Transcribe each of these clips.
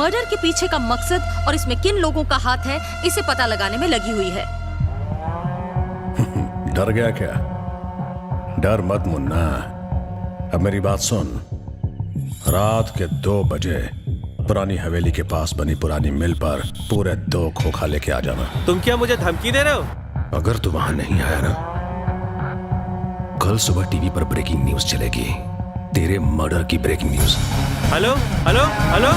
Murder के पीछे का मकसद और इसमें किन लोगों का हाथ है, इसे पता लगाने में लगी हुई है। डर गया क्या? डर मत मुन्ना। अब मेरी बात सुन। रात के 2 बजे पुरानी हवेली के पास बनी पुरानी मिल पर पूरे 2 खोखा लेके आ जाना। तुम क्या मुझे धमकी दे रहे हो? अगर तू वहां नहीं आया ना, कल सुबह टीवी पर ब्रेकिंग न्यूज चलेगी, तेरे मर्डर की breaking news. Hello hello hello.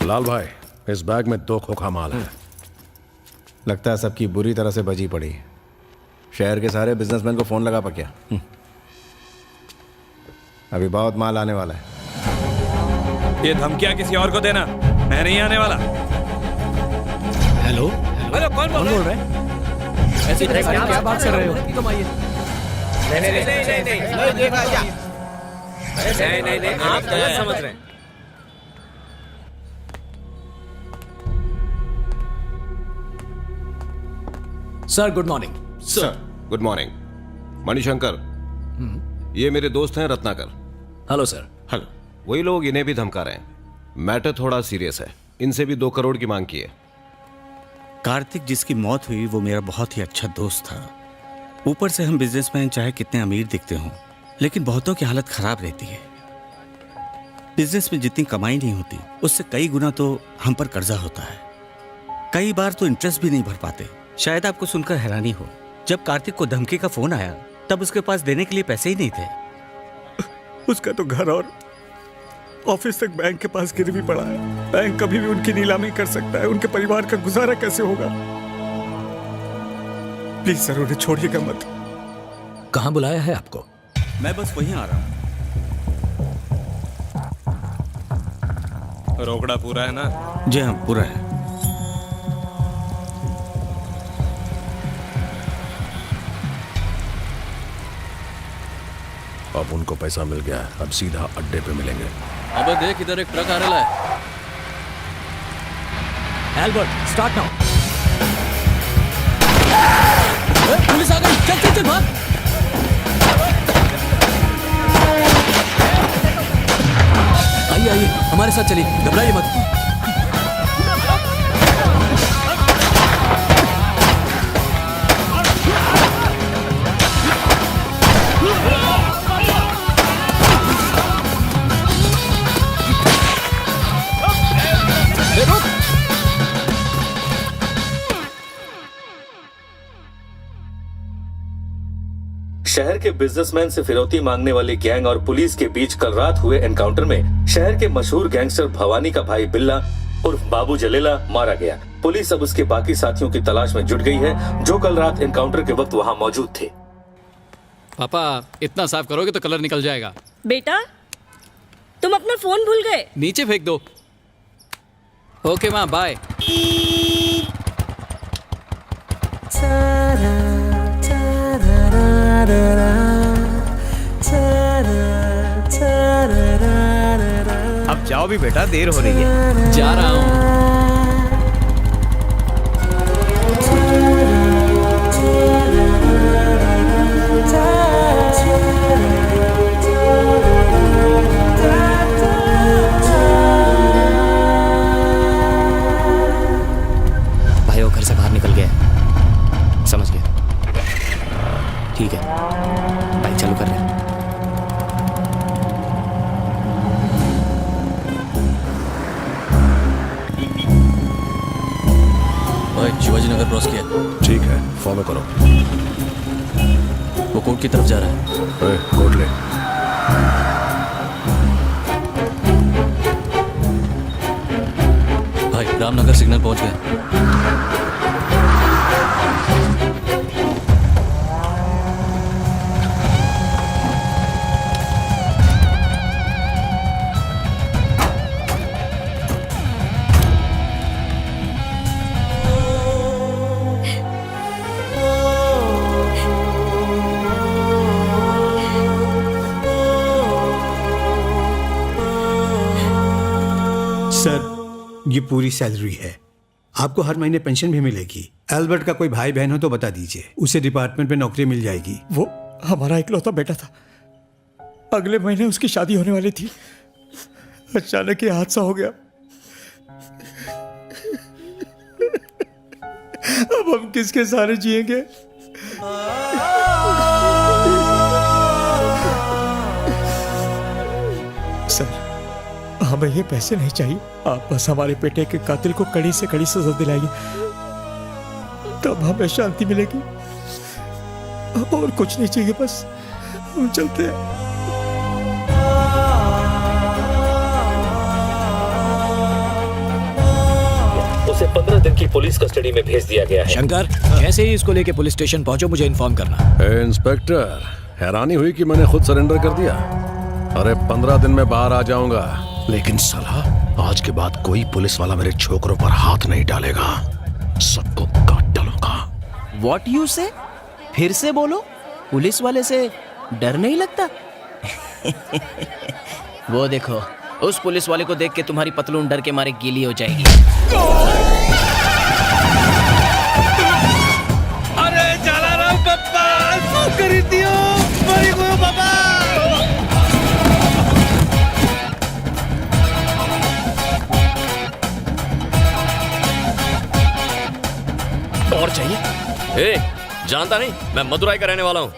Lal भाई, इस बैग में 2 खोखा माल है। लगता है सबकी बुरी तरह से बजी पड़ी। शहर के सारे बिजनेसमैन को फोन लगा पक्या। अभी बहुत माल आने वाला है। ये धमकियां किसी और को देना, मैं नहीं आने वाला। हेलो हेलो, कौन बोल रहा है? ऐसे क्या बात कर रहे हो? नहीं, आप गलत समझ रहे हैं। Sir good morning. Sir good morning. Manishankar, ये मेरे दोस्त हैं रत्नाकर। Hello sir. हेलो। वही लोग इन्हें भी धमका रहे हैं। मैटर थोड़ा सीरियस है, इनसे भी 2 करोड़ की मांग की है। कार्तिक जिसकी मौत हुई वो मेरा बहुत ही अच्छा दोस्त था। ऊपर से हम बिजनेसमैन चाहे कितने अमीर दिखते हों, लेकिन बहुतों की हालत खराब रहती है। बिजनेस में जितनी कमाई नहीं होती उससे कई गुना तो हम पर कर्जा होता है। कई बार तो इंटरेस्ट भी नहीं भर पाते। शायद आपको सुनकर हैरानी हो, जब कार्तिक को धमकी का फोन आया तब उसके पास देने के लिए पैसे ही नहीं थे। उसका तो घर और ऑफिस तक बैंक के पास गिरवी पड़ा है। बैंक कभी भी उनकी नीलामी कर सकता है। उनके परिवार का गुजारा कैसे होगा? प्लीज सर उन्हें छोड़िएगा मत। कहाँ बुलाया है आपको? मैं बस वहीं आ रहा हूँ। रोकड़ा पूरा है ना? जी हाँ, पूरा है। अब उनको पैसा मिल गया, अब सीधा अड्डे पे मिलेंगे। अबे देख, इधर एक ट्रक आ रहा है। Albert start now. पुलिस आ गई, चल चल चल भाग। आइए आइए हमारे साथ चलिए, घबराइए मत। शहर के बिजनेसमैन से फिरौती मांगने वाली गैंग और पुलिस के बीच कल रात हुए एनकाउंटर में शहर के मशहूर गैंगस्टर भवानी का भाई बिल्ला उर्फ बाबू जलेला मारा गया। पुलिस अब उसके बाकी साथियों की तलाश में जुट गई है जो कल रात एनकाउंटर के वक्त वहां मौजूद थे। पापा इतना साफ करोगे तो कलर निकल जाएगा। बेटा तुम अपना फोन भूल गए। नीचे फेंक दो। ओके माँ, बाय। अब जाओ भी बेटा, देर हो रही है। जा रहा हूँ। भाई वो घर से बाहर निकल गया। समझ गया? ठीक है, बाइक चालू कर रहे। शिवाजी नगर क्रॉस किया। ठीक है, फॉलो करो। वो कोर्ट की तरफ जा रहा है। कोर्ट ले। भाई रामनगर सिग्नल पहुंच गए। सर, ये पूरी सैलरी है। आपको हर महीने पेंशन भी मिलेगी। एल्बर्ट का कोई भाई बहन हो तो बता दीजिए, उसे डिपार्टमेंट में नौकरी मिल जाएगी। वो हमारा इकलौता बेटा था। अगले महीने उसकी शादी होने वाली थी, अचानक ये हादसा हो गया। अब हम किसके सहारे जिएंगे? सर, हमें ये पैसे नहीं चाहिए। आप बस हमारे बेटे के कातिल को कड़ी से कड़ी सजा दिलाइए, तब हमें शांति मिलेगी। और कुछ नहीं चाहिए, बस हम चलते हैं। उसे 15 दिन की पुलिस कस्टडी में भेज दिया गया है। शंकर, जैसे ही इसको लेके पुलिस स्टेशन पहुंचो मुझे इन्फॉर्म करना। इंस्पेक्टर, हैरानी हुई कि मैंने खुद सरेंडर कर दिया। अरे 15 दिन में बाहर आ जाऊंगा, लेकिन साला आज के बाद कोई पुलिस वाला मेरे छोकरों पर हाथ नहीं डालेगा। सबको काट डालूंगा। व्हाट यू से? फिर से बोलो। पुलिस वाले से डर नहीं लगता? वो देखो, उस पुलिस वाले को देख के तुम्हारी पतलून डर के मारे गीली हो जाएगी। अरे जलाराम पप्पा, શું કરી દિયો? મરી ગયો બાબા। और चाहिए? ए, जानता नहीं, मैं मदुराई का रहने वाला हूँ।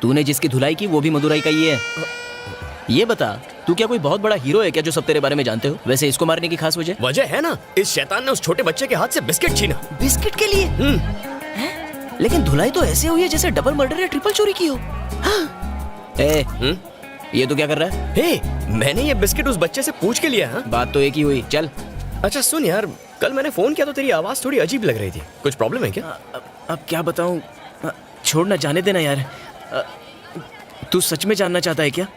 तूने जिसकी धुलाई की वो भी मदुराई का ही है। ये बता, तू क्या कोई बहुत बड़ा हीरो है क्या जो सब तेरे बारे में जानते हो? वैसे इसको मारने की खास वजह है ना, इस शैतान ने उस छोटे बच्चे के हाथ से बिस्किट छीना। बिस्किट के लिए? लेकिन धुलाई तो ऐसे हुई है जैसे डबल मर्डर या ट्रिपल चोरी की हो। ये तो क्या कर रहा है? मैंने ये बिस्किट उस बच्चे से पूछ के लिया। बात तो एक ही हुई। चल। अच्छा सुन यार, कल मैंने फोन किया तो तेरी आवाज थोड़ी अजीब लग रही थी। कुछ प्रॉब्लम है क्या? अब क्या बताऊं, छोड़ना, जाने देना यार। तू सच में जानना चाहता है क्या?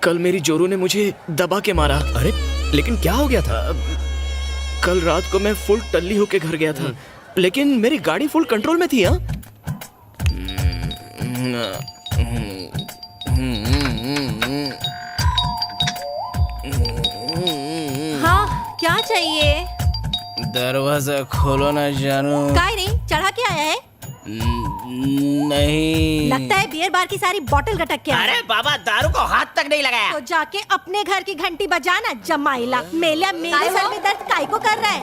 कल मेरी जोरू ने मुझे दबा के मारा। अरे लेकिन क्या हो गया था? कल रात को मैं फुल टल्ली होके घर गया था, लेकिन मेरी गाड़ी फुल कंट्रोल में थी। हाँ, क्या चाहिए? दरवाजा खोलो ना जानू। काय रे, चढ़ा के आया है? नहीं, लगता है बियर बार की सारी बोतल गटक के आया। अरे बाबा, दारू को हाथ तक नहीं लगाया। तो जाके अपने घर की घंटी बजाना जमाइला। मेरे सर में दर्द काय को कर रहा है?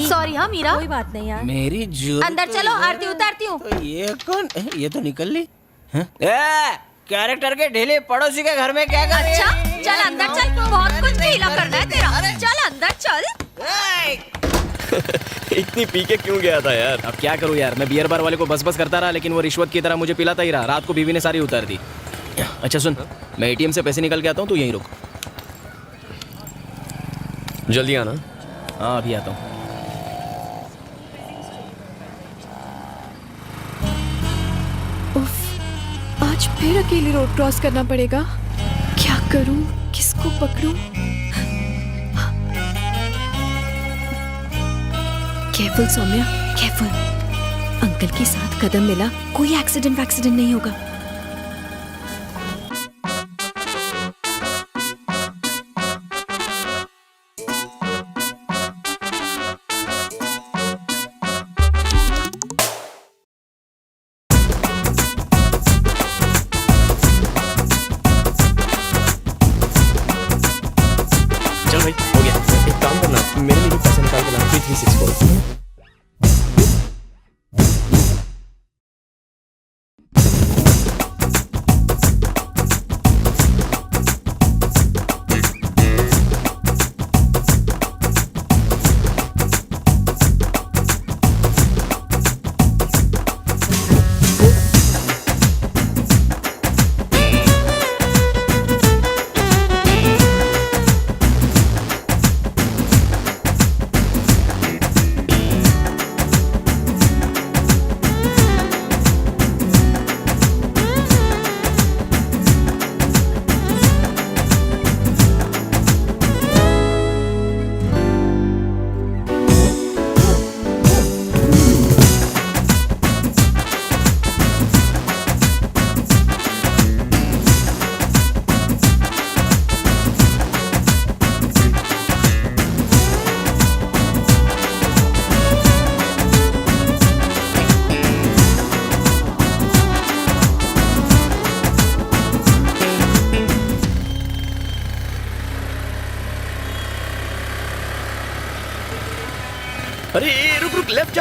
सॉरी हाँ मीरा, कोई बात नहीं यार। मेरी जो अंदर चलो, आरती उतारती हूँ। तो ये कौन? ये तो निकल ली। कैरेक्टर के ढीले पड़ोसी के घर में क्या कर रही है? अच्छा चल अंदर चल, बहुत कुछ ढीला करना है तेरा। चल अंदर चल। इतनी पी के क्यों गया था यार? अब क्या करूँ यार, मैं बियर बार वाले को बस करता रहा, लेकिन वो रिश्वत की तरह मुझे पिलाता ही रहा। रात को बीवी ने सारी उतार दी। अच्छा सुन, मैं एटीएम से पैसे निकल के आता हूँ, तू यहीं रुक। जल्दी आना। हाँ अभी आता हूँ। आज फिर अकेले रोड क्रॉस करना पड़ेगा। क्या करूं, किसको पकड़ूं? Careful Saumya, careful. अंकल के साथ कदम मिला, कोई एक्सीडेंट नहीं होगा। चल भाई, हो गया। एक काम करना, मेरे लिए भी पैसे निकाल के ला। 3364।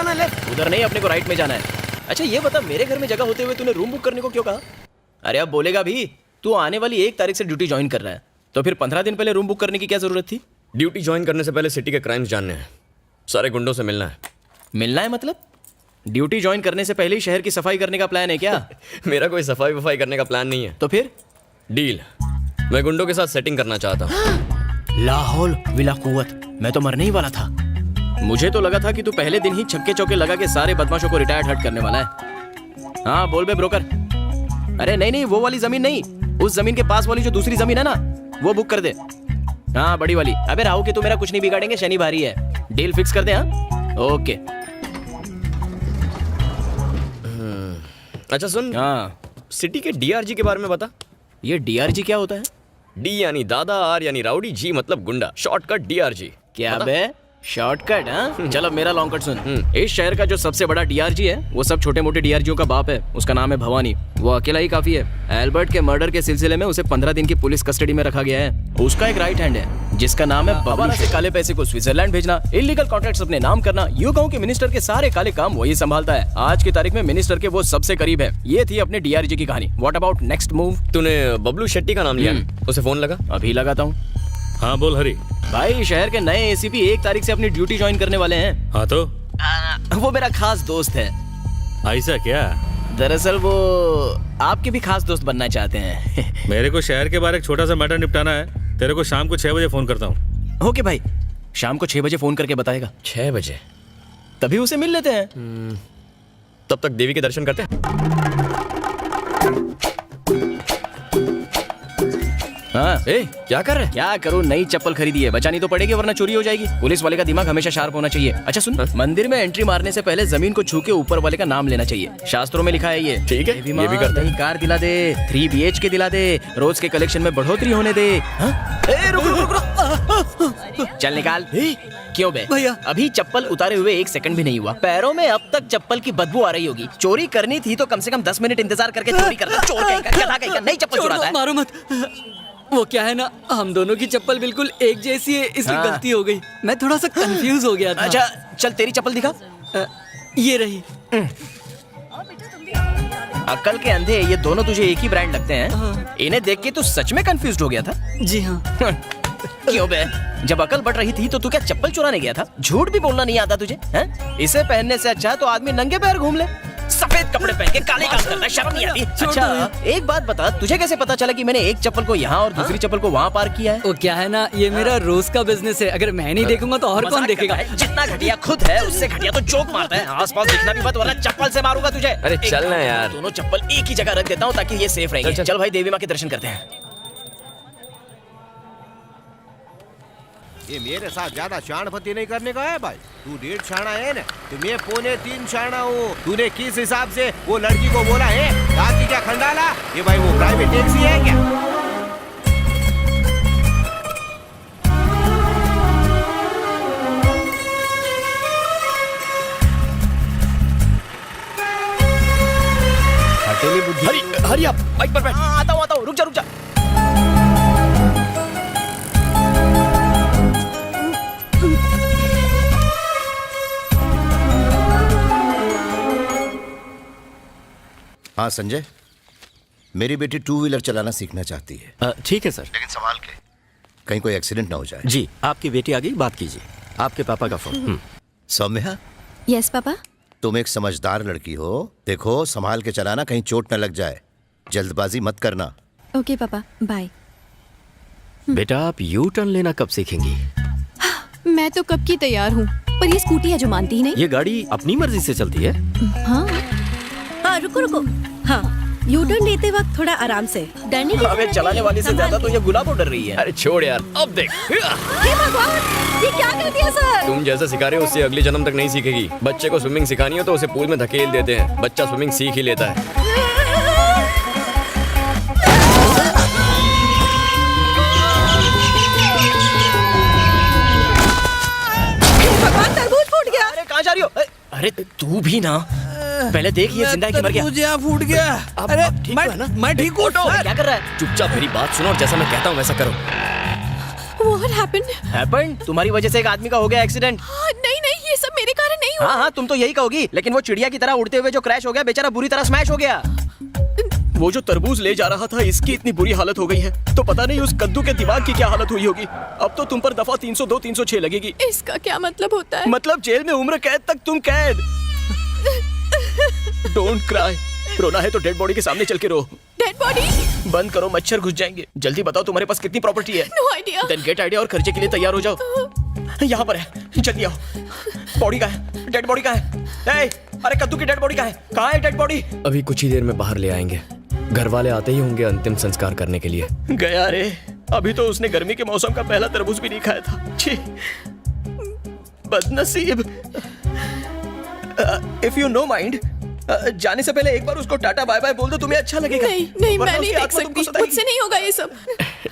जाना है, ले। उधर नहीं, अपने को राइट में जाना है। अच्छा ये बता, मेरे घर में जगह होते हुए तूने रूम बुक करने को क्यों कहा? अरे अब बोलेगा भी, तू आने वाली 1 तारीख से ड्यूटी ज्वाइन कर रहा है, तो फिर 15 दिन पहले रूम बुक करने की क्या जरूरत थी? ड्यूटी ज्वाइन करने से पहले सिटी के क्राइम्स जानने हैं, सारे गुंडों से मिलना है। मिलना है मतलब? ड्यूटी ज्वाइन करने से पहले ही शहर की सफाई करने का प्लान है क्या? मेरा कोई सफाई वफाई करने का प्लान नहीं है। तो फिर? डील, मैं गुंडों के साथ सेटिंग करना चाहता हूँ। लाहौल विला कुव्वत, मैं तो मरने ही वाला था। मुझे तो लगा था कि तू पहले दिन ही छक्के चौके लगा के सारे बदमाशों को रिटायर्ड हट करने वाला है। हाँ बोल बे ब्रोकर। अरे नहीं, वो वाली जमीन नहीं, उस जमीन के पास वाली जो दूसरी जमीन है ना, वो बुक कर दे। हाँ बड़ी वाली। अबे राहु के तू मेरा कुछ नहीं बिगाड़ेंगे, शनि भारी है। डील फिक्स कर दे। हाँ ओके। अच्छा सुन, हाँ सिटी के डीआरजी के बारे में बता। ये डीआरजी क्या होता है? डी यानी दादा, आर यानी राउडी, जी मतलब गुंडा, शॉर्टकट डीआरजी। क्या बे शॉर्टकट? हाँ चल अब मेरा लॉन्ग कट सुन। इस शहर का जो सबसे बड़ा डीआरजी है वो सब छोटे मोटे डीआरजीओं का बाप है। उसका नाम है भवानी। वो अकेला ही काफी है। एल्बर्ट के मर्डर के सिलसिले में उसे 15 दिन की पुलिस कस्टडी में रखा गया है। उसका एक राइट हैंड है जिसका नाम है बवाना से काले पैसे को स्विट्जरलैंड भेजना, इलीगल कॉन्ट्रैक्ट्स अपने नाम करना। यूं कहूं कि मिनिस्टर के सारे काले काम वही संभालता है। आज की तारीख में मिनिस्टर के वो सबसे करीब है। ये थी अपने डीआरजी की कहानी। What about next move? तूने बबलू शेट्टी का नाम लिया, उसे फोन लगा? अभी लगाता हूँ। हाँ बोल हरी। भाई शहर के नए एसीपी 1 तारीख से अपनी ड्यूटी ज्वाइन करने वाले हैं। हाँ तो वो मेरा खास दोस्त है। ऐसा क्या? दरअसल वो आपके भी खास दोस्त बनना चाहते हैं। मेरे को शहर के बारे एक छोटा सा मैटर निपटाना है। तेरे को शाम को 6 बजे फोन करता हूँ। ओके भाई, शाम को 6 बजे फोन करके बताएगा। 6 बजे? तभी उसे मिल लेते हैं। तब तक देवी के दर्शन करते हैं। हाँ ए, क्या कर रहे? क्या करूँ, नई चप्पल खरीदी है, बचानी तो पड़ेगी वरना चोरी हो जाएगी। पुलिस वाले का दिमाग हमेशा शार्प होना चाहिए। अच्छा सुन, मंदिर में एंट्री मारने से पहले जमीन को छू के ऊपर वाले का नाम लेना चाहिए। शास्त्रों में लिखा है ये। ठीक है, ये भी करते हैं। कार दिला दे, 3 BHK दिला दे, रोज के कलेक्शन में बढ़ोतरी होने दे। चल निकाल। क्यों बे भैया, अभी चप्पल उतारे हुए 1 सेकंड भी नहीं हुआ। पैरों में अब तक चप्पल की बदबू आ रही होगी। चोरी करनी थी तो कम से कम 10 मिनट इंतजार करके चोरी करना। चोर कहेगा, नई चप्पल चुराता है। मारो मत। वो क्या है ना, हम दोनों की चप्पल बिल्कुल एक जैसी है, इसलिए हाँ। गलती हो गई। मैं थोड़ा सा कंफ्यूज हो गया था। अच्छा चल तेरी चप्पल दिखा। ये रही। अक्ल के अंधे, ये दोनों तुझे एक ही ब्रांड लगते हैं। इन्हें देख के तू सच में कंफ्यूज हो गया था? जी हाँ। क्यों बे, जब अकल बढ़ रही थी तो तू क्या चप्पल चुराने गया था? झूठ भी बोलना नहीं आता तुझे हैं? इसे पहनने से अच्छा तो आदमी नंगे पैर घूम ले। सफेद कपड़े पहन के काले काम करता है, शर्म नहीं आती? अच्छा एक बात बता, तुझे कैसे पता चला कि मैंने एक चप्पल को यहाँ और दूसरी चप्पल को वहाँ पार्क किया है? वो क्या है ना, ये मेरा रोज का बिजनेस है। अगर मैं नहीं देखूंगा तो और कौन देखेगा? जितना घटिया खुद है उससे घटिया तो जोक मारता है। आसपास दिखना भी मत वरना चप्पल से मारूंगा तुझे। अरे चल ना यार। दोनों चप्पल एक ही जगह रख देता हूँ ताकि ये सेफ रहेंगे। चल भाई, देवी माँ के दर्शन करते हैं। ये मेरे साथ ज्यादा शाणपति नहीं करने का है भाई। तू 1.5 शाणा है ना, तो मैं 2.25 शाणा हूँ। तूने किस हिसाब से वो लड़की को बोला है? रात क्या खंडाला? ये भाई वो प्राइवेट टैक्सी है क्या? हटेली बुद्धि। हरी आप बाइक पर बैठ। आता हूँ, रुक जा। हाँ संजय, मेरी बेटी 2 व्हीलर चलाना सीखना चाहती है। ठीक है सर। लेकिन संभाल के, कहीं कोई एक्सीडेंट ना हो जाए। जी, आपकी बेटी आ गई, बात कीजिए। आपके पापा का फोन। Saumya, yes papa. तुम एक समझदार लड़की हो। देखो संभाल के चलाना, कहीं चोट न लग जाए। जल्दबाजी मत करना। ओके पापा, बाय। बेटा आप यू टर्न लेना कब सीखेंगी? मैं तो कब की तैयार हूँ, पर ये स्कूटी है जो मानती ही नहीं। ये गाड़ी अपनी मर्जी से चलती है? हाँ रुको। हाँ, यू टर्न लेते वक्त थोड़ा आराम से। डरने की अबे चलाने वाली से ज्यादा तो ये गुलाब डर रही है। अरे छोड़ यार, अब देख। हे भगवान, ये क्या कर दिया सर? तुम जैसा सिखा रहे हो उससे अगले जन्म तक नहीं सीखेगी। बच्चे को स्विमिंग सिखानी हो तो उसे पूल में धकेल देते हैं, बच्चा स्विमिंग सीख ही लेता है। भगवान, तरबूज फूट गया। अरे कहाँ जा रही हो? अरे तू भी ना, पहले देख ये जिंदा है कि मर गया। मुझे फूट गया। अरे मैं ठीक हूँ। क्या कर रहा है? चुपचाप मेरी बात सुनो और जैसा मैं कहता हूँ वैसा करो। What happened? तुम्हारी वजह से एक आदमी का हो गया एक्सीडेंट। नहीं, ये सब मेरे कारण नहीं हाँ हाँ तुम तो यही कहोगी, लेकिन वो चिड़िया की तरह उड़ते हुए जो क्रैश हो गया बेचारा बुरी तरह स्मैश हो गया। वो जो तरबूज ले जा रहा था इसकी इतनी बुरी हालत हो गई है तो पता नहीं उस कद्दू के दिमाग की क्या हालत हुई होगी। अब तो तुम पर दफा 302 306 लगेगी। इसका क्या मतलब होता है? मतलब जेल में उम्र कैद तक तुम कैद। डोंट क्राई, रोना है तो डेड बॉडी के सामने चल के रो। Dead body? बंद करो, मच्छर घुस जाएंगे। जल्दी बताओ तुम्हारे पास कितनी प्रॉपर्टी है? No idea. Then get idea और खर्चे के लिए तैयार हो जाओ। यहाँ पर है, जल्दी आओ। बॉडी कहाँ है? डेड बॉडी कहाँ है? अरे कद्दू की डेड बॉडी कहाँ है? कहाँ है डेड बॉडी? अभी कुछ ही देर में बाहर ले आएंगे। घर वाले आते ही होंगे अंतिम संस्कार करने के लिए। गया रे, अभी तो उसने गर्मी के मौसम का पहला तरबूज भी नहीं खाया था। छी, बदनसीब। इफ यू नो माइंड, जाने से पहले एक बार उसको टाटा बाय बाय बोल दो, तुम्हें अच्छा लगेगा। नहीं नहीं, वरना मैं नहीं उसकी देख आत्मा सकती, तुमको सताएगी। मुझसे नहीं होगा ये सब।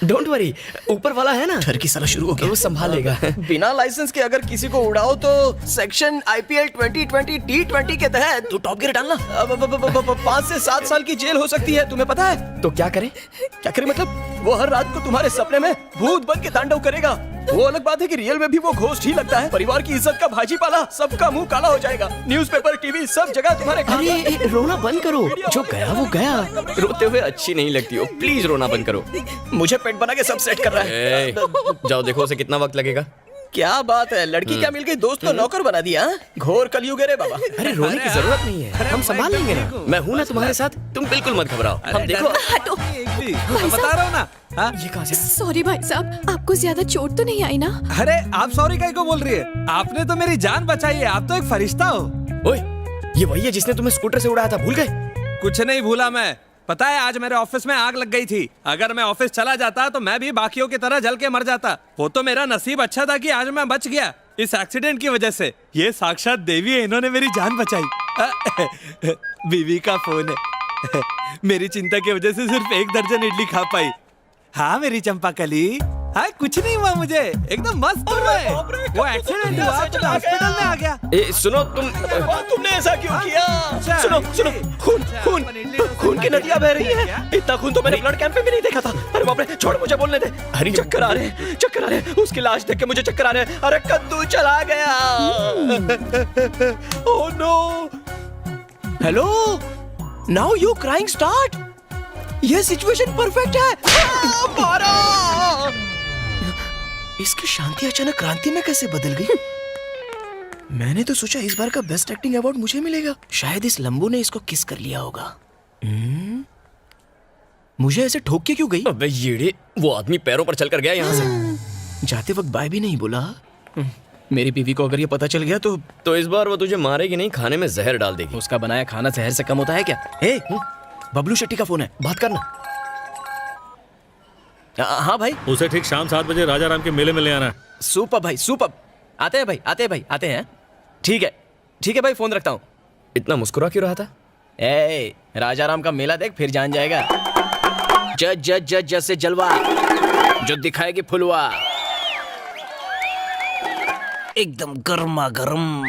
डोंट वरी, ऊपर वाला है ना। डर की साला शुरू हो गया। वो संभाल लेगा। बिना लाइसेंस के अगर किसी को उड़ाओ तो सेक्शन IPL 2020 T20 के तहत तो टॉप गियर डालना 5 से 7 साल की जेल हो सकती है, तुम्हें पता है? तो क्या करें? क्या करे मतलब? वो हर रात को तुम्हारे सपने में भूत बन के तांडव करेगा। वो अलग बात है कि रियल में भी वो घोस्ट ही लगता है। परिवार की इज्जत का भाजी पाला, सबका मुंह काला हो जाएगा। न्यूज़पेपर, टीवी, सब जगह तुम्हारे अरे रोना बंद करो, जो गया वो गया। रोते हुए अच्छी नहीं लगती हो, प्लीज रोना बंद करो। मुझे पेट बना के सब सेट कर रहा है। ए, जाओ देखो उसे कितना वक्त लगेगा। क्या बात है, लड़की क्या मिल गई, दोस्त को नौकर बना दिया। घोर कलयुग है रे बाबा। अरे रोने की जरूरत नहीं है, हम संभाल लेंगे ना। मैं हूँ ना तुम्हारे साथ, तुम बिल्कुल मत घबराओ। हम देखो। हटो। बता रहा हूँ ना। ये कहाँ से? सॉरी भाई साहब, आपको ज्यादा चोट तो नहीं आई ना? अरे आप सॉरी काहे को बोल रही है? आपने तो मेरी जान बचाई है, आप तो एक फरिश्ता हो। ओए, ये वही है जिसने तुम्हें स्कूटर से उड़ाया था, भूल गए? कुछ नहीं भूला मैं। पता है आज मेरे ऑफिस में आग लग गई थी। अगर मैं ऑफिस चला जाता तो मैं भी बाकियों की तरह जल के मर जाता। वो तो मेरा नसीब अच्छा था कि आज मैं बच गया इस एक्सीडेंट की वजह से। ये साक्षात देवी है, इन्होंने मेरी जान बचाई। बीवी का फोन है। मेरी चिंता की वजह से सिर्फ 1 दर्जन इडली खा पाई। हाँ मेरी चंपाकली, हाँ कुछ नहीं हुआ मुझे, एकदम मस्त हूँ मैं। वो एक्सीडेंट हुआ तो हॉस्पिटल में आ गया। ए सुनो, तुमने ऐसा क्यों किया? सुनो सुनो, खून की नदियां बह रही है। इतना खून तो मैंने ब्लड कैंप में भी नहीं देखा था। अरे बाप रे, छोड़ मुझे बोलने दे। अरे चक्कर आ रहे हैं, चक्कर आ रहे हैं। उसकी लाश देख के मुझे चक्कर आ रहे हैं। अरे कद्दू चला गया। Oh no. Hello, now you crying start. ये सिचुएशन परफेक्ट है। मारो। इसकी शांति अचानक क्रांति में कैसे बदल गई? मैंने तो सोचा इस बार का बेस्ट एक्टिंग अवार्ड मुझे मिलेगा। शायद इस लंबू ने इसको किस कर लिया होगा। मुझे ऐसे ठोक के क्यों गई? अबे येड़े, वो आदमी पैरों पर चलकर गया यहाँ से। जाते वक्त बाय भी नहीं बोला। मेरी बीवी को अगर ये पता चल गया तो इस बार वो तुझे मारेगी नहीं, खाने में जहर डाल देगी। उसका बनाया खाना जहर से कम होता है क्या? हे, बबलू शेट्टी का फोन है, बात करना। हाँ भाई। उसे ठीक शाम 7 बजे राजा राम के मेले में ले आना। सुपर भाई, सुपर। आते हैं भाई, आते हैं भाई, आते हैं। ठीक है भाई, फोन रखता हूँ। इतना मुस्कुरा क्यों रहा था? ए, राजा राम का मेला देख, फिर जान जाएगा। जज जज जज जज से जलवा, जो दिखाएगी फुलवा, एकदम गर्मा गर्म।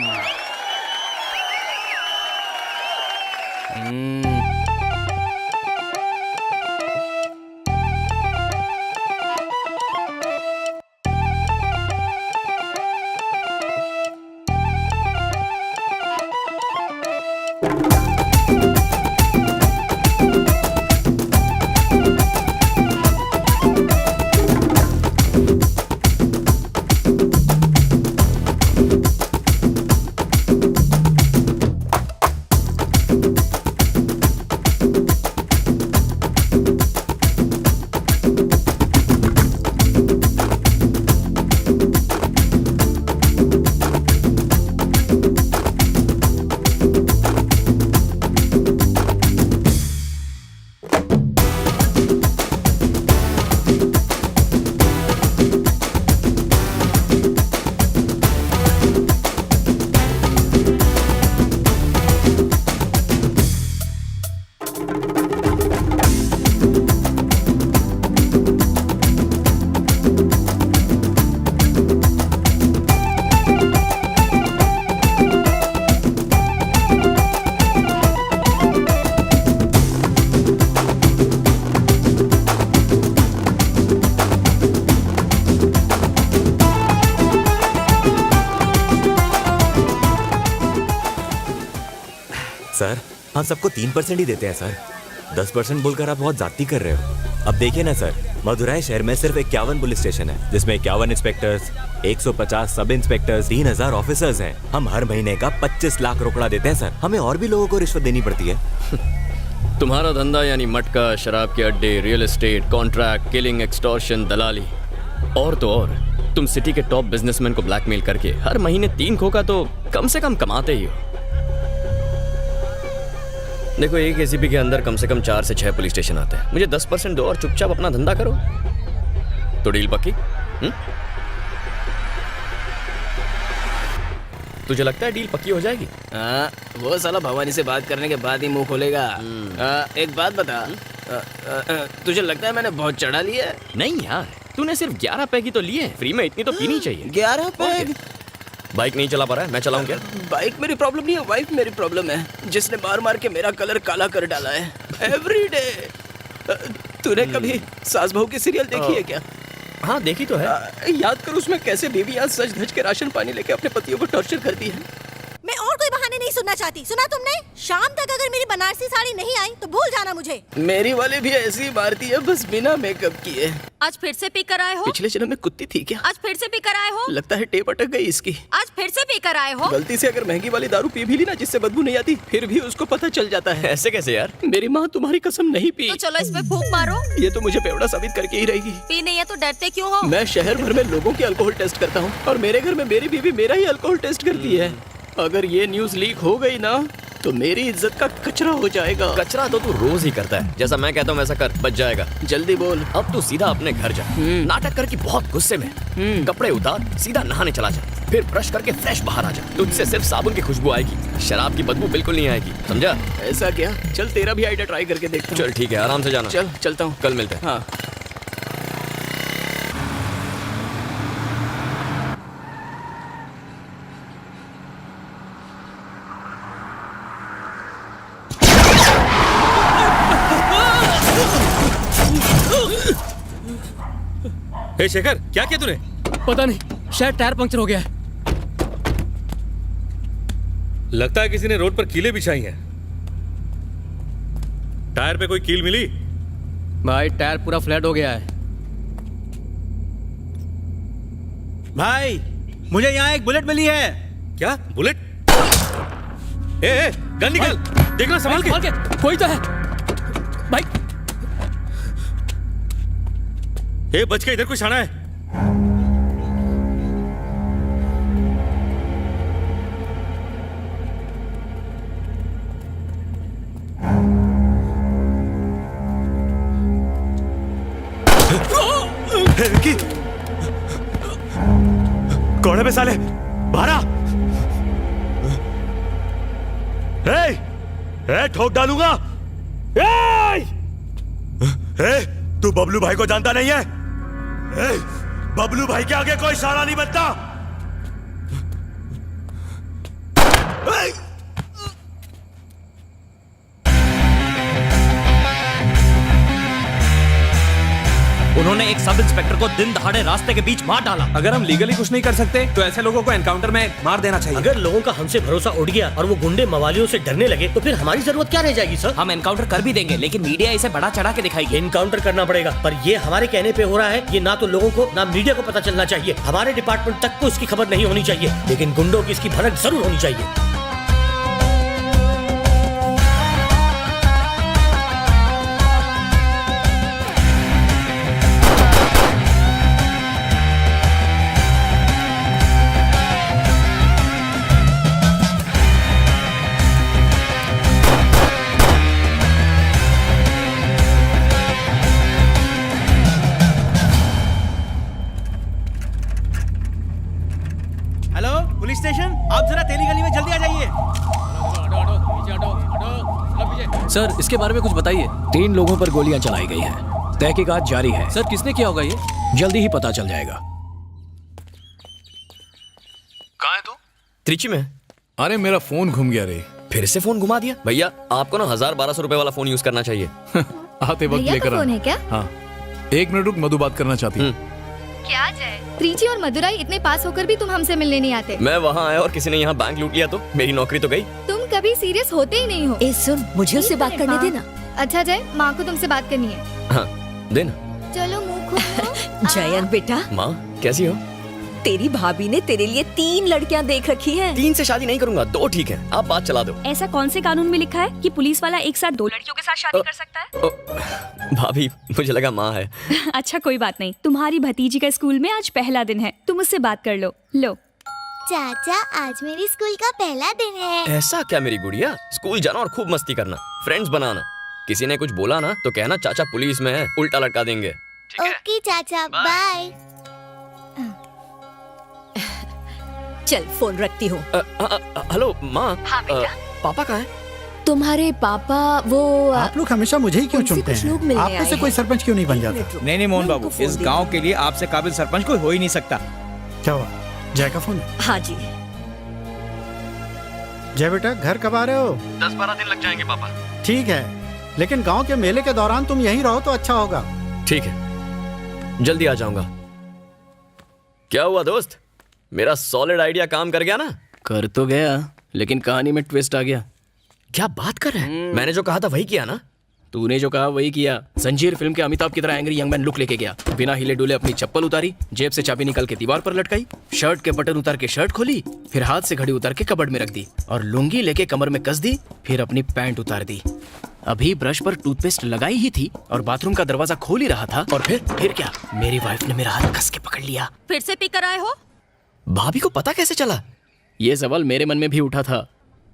सर हम सबको 3% ही देते हैं सर। 10% बोलकर आप बहुत ज्यादती कर रहे हो। अब देखिए ना सर, मदुराई शहर में सिर्फ 51 पुलिस स्टेशन है, जिसमें 51 इंस्पेक्टर्स, 150 सब इंस्पेक्टर्स, 3000 ऑफिसर्स हैं। हम हर महीने का 25 लाख रोकड़ा देते हैं सर। हमें और भी लोगों को रिश्वत देनी पड़ती है। तुम्हारा धंधा यानी मटका, शराब के अड्डे, real estate, contract, killing, extortion, दलाली और तो और तुम सिटी के टॉप बिजनेसमैन को ब्लैकमेल करके हर महीने 3 खोखा तो कम से कम कमाते ही हो। देखो, एक एसीपी के अंदर कम से कम 4 से 6 पुलिस स्टेशन आते हैं। मुझे 10% दो और चुपचाप अपना धंधा करो, तो डील पक्की? तुझे लगता है डील पक्की हो जाएगी? वो साला भवानी से बात करने के बाद ही मुंह खोलेगा। एक बात बता, तुझे लगता है मैंने बहुत चढ़ा लिया है? नहीं यार, तूने सिर्फ 11 पैग ही तो लिए हैं। फ्री में इतनी तो पीनी चाहिए। 11 पैग? बाइक नहीं चला पा रहा है, मैं चलाऊं क्या? बाइक मेरी प्रॉब्लम नहीं है, वाइफ मेरी प्रॉब्लम है, जिसने मार मार के मेरा कलर काला कर डाला है एवरीडे। तूने कभी सास बहू की सीरियल देखी है क्या? हाँ देखी तो है। याद कर उसमें कैसे बीवियां सज धज के राशन पानी लेके अपने पतियों को टॉर्चर करती है। मैं और कोई बहाने नहीं सुनना चाहती। सुना तुमने? शाम तक अगर मेरी बनारसी साड़ी नहीं आई तो भूल जाना मुझे। मेरी वाली भी ऐसी मारती है, बस बिना मेकअप किए। आज फिर से पी कर आए हो? पिछले जन्म में कुत्ती थी क्या? आज फिर से पी कर आए हो? लगता है टेप अटक गई इसकी। आज फिर से पी कर आए हो? गलती से अगर महंगी वाली दारू पी भी ली ना, जिससे बदबू नहीं आती, फिर भी उसको पता चल जाता है। ऐसे कैसे यार? मेरी माँ तुम्हारी कसम नहीं पी। तो चलो इस पे फूंक मारो। ये तो मुझे बेवड़ा साबित करके ही रहेगी। पी नहीं है तो डरते क्यों हो? मैं शहर भर में लोगों के अल्कोहल टेस्ट करता हूँ, और मेरे घर में मेरी बीवी मेरा ही अल्कोहल टेस्ट करती है। अगर ये न्यूज लीक हो गई ना, तो मेरी इज्जत का कचरा हो जाएगा। कचरा तो तू रोज ही करता है। जैसा मैं कहता हूँ वैसा कर, बच जाएगा। जल्दी बोल। अब तू सीधा अपने घर जा। नाटक कर कि बहुत गुस्से में, कपड़े उतार, सीधा नहाने चला जा, फिर ब्रश करके फ्रेश बाहर आ जा। तुझसे सिर्फ साबुन की खुशबू आएगी, शराब की बदबू बिल्कुल नहीं आएगी, समझा? ऐसा क्या? चल तेरा भी आइडिया ट्राई करके देखता हूँ। चल ठीक है, आराम से जाना। चल चलता हूँ, कल मिलते हैं। हाँ। हे शेखर, क्या किया तूने? पता नहीं, शायद टायर पंक्चर हो गया है। लगता है किसी ने रोड पर कीलें बिछाई हैं। टायर पे कोई कील मिली? भाई टायर पूरा फ्लैट हो गया है। भाई मुझे यहाँ एक बुलेट मिली है। क्या बुलेट? ए, गन निकाल, देखना संभाल के। कोई तो है भाई। ए, बच के, इधर कुछ आना है। विक्की, कौन है साले? बारा, ठोक डालूंगा। तू बबलू भाई को जानता नहीं है? बबलू भाई के आगे कोई इशारा नहीं बनता। उन्होंने एक सब इंस्पेक्टर को दिन दहाड़े रास्ते के बीच मार डाला। अगर हम लीगली कुछ नहीं कर सकते तो ऐसे लोगों को एनकाउंटर में मार देना चाहिए। अगर लोगों का हमसे भरोसा उठ गया और वो गुंडे मवालियों से डरने लगे तो फिर हमारी जरूरत क्या रह जाएगी सर? हम एनकाउंटर कर भी देंगे, लेकिन मीडिया इसे बड़ा चढ़ा के दिखाएगी। एनकाउंटर करना पड़ेगा, पर ये हमारे कहने पे हो रहा है। ये ना तो लोगों को ना मीडिया को पता चलना चाहिए। हमारे डिपार्टमेंट तक को इसकी खबर नहीं होनी चाहिए, लेकिन गुंडों की इसकी भनक जरूर होनी चाहिए। पुलिस स्टेशन, आप जरा तेली गली में जल्दी आ जाइए। सर इसके बारे में कुछ बताइए। 3 लोगों पर गोलियां चलाई गई हैं। तहकीकात जारी है। सर किसने किया होगा ये? जल्दी ही पता चल जाएगा। कहाँ है तू? त्रिची में। अरे मेरा फोन घूम गया रे। फिर से फोन घुमा दिया? भैया आपको ना 1000-1200 रुपए वाला फोन यूज करना चाहिए। आते वक्त लेकर फोन है क्या? हाँ, 1 मिनट रुक, मधु बात करना चाहती है। क्या जय, त्रिची और मदुराई इतने पास होकर भी तुम हमसे मिलने नहीं आते। मैं वहाँ आया और किसी ने यहाँ बैंक लूट लिया तो मेरी नौकरी तो गई। तुम कभी सीरियस होते ही नहीं हो। सुन, मुझे उससे बात करने देना। अच्छा जय, माँ को तुमसे बात करनी है। हाँ देना। चलो मुँह खोलो। जयंत बेटा, माँ कैसी हो? तेरी भाभी ने तेरे लिए 3 लड़कियां देख रखी हैं। 3 से शादी नहीं करूंगा, 2 ठीक है। आप बात चला दो। ऐसा कौन से कानून में लिखा है कि पुलिस वाला एक साथ 2 लड़कियों के साथ शादी कर सकता है? भाभी मुझे लगा माँ है। अच्छा कोई बात नहीं, तुम्हारी भतीजी का स्कूल में आज पहला दिन है, तुम उससे बात कर लो। लो चाचा, आज मेरी स्कूल का पहला दिन है। ऐसा क्या मेरी गुड़िया? स्कूल जाना और खूब मस्ती करना, फ्रेंड्स बनाना। किसी ने कुछ बोला ना तो कहना चाचा पुलिस में है, उल्टा लटका देंगे। ओके चाचा, बाय। चल फोन रखती हूँ। हेलो माँ। हाँ बेटा। पापा कहाँ है? तुम्हारे पापा वो आप लोग हमेशा मुझे ही क्यों चुनते कुछ लोग हैं? मिलने आप में आए से कोई हैं। सरपंच क्यों नहीं बन जाता? नहीं मोहन बाबू, इस गांव के लिए आपसे काबिल सरपंच कोई हो ही नहीं सकता। क्या हुआ? जय का फोन है? हाँ जी। जय बेटा, घर कब आ रहे हो? 10-12 दिन लग जाएंगे पापा। ठीक है, लेकिन गांव के मेले के दौरान तुम यहीं रहो तो अच्छा होगा। ठीक है, जल्दी आ जाऊंगा। क्या हुआ दोस्त, मेरा सॉलिड आइडिया काम कर गया ना? कर तो गया, लेकिन कहानी में ट्विस्ट आ गया। क्या बात कर रहे हैं? मैंने जो कहा था वही किया ना? तूने जो कहा वही किया। जंजीर फिल्म के अमिताभ की तरह एंग्री यंग मैन लुक लेके गया। बिना हिले डुले अपनी चप्पल उतारी, जेब से चाबी निकाल के दीवार पर लटकाई, शर्ट के बटन उतार के शर्ट खोली, फिर हाथ से घड़ी उतार के कबर्ड में रख दी और लुंगी लेके कमर में कस दी, फिर अपनी पैंट उतार दी। अभी ब्रश पर टूथपेस्ट लगाई ही थी और बाथरूम का दरवाजा खोल ही रहा था और फिर क्या, मेरी वाइफ ने मेरा हाथ कस के पकड़ लिया। फिर से पीकर आए हो? भाभी को पता कैसे चला? ये सवाल मेरे मन में भी उठा था,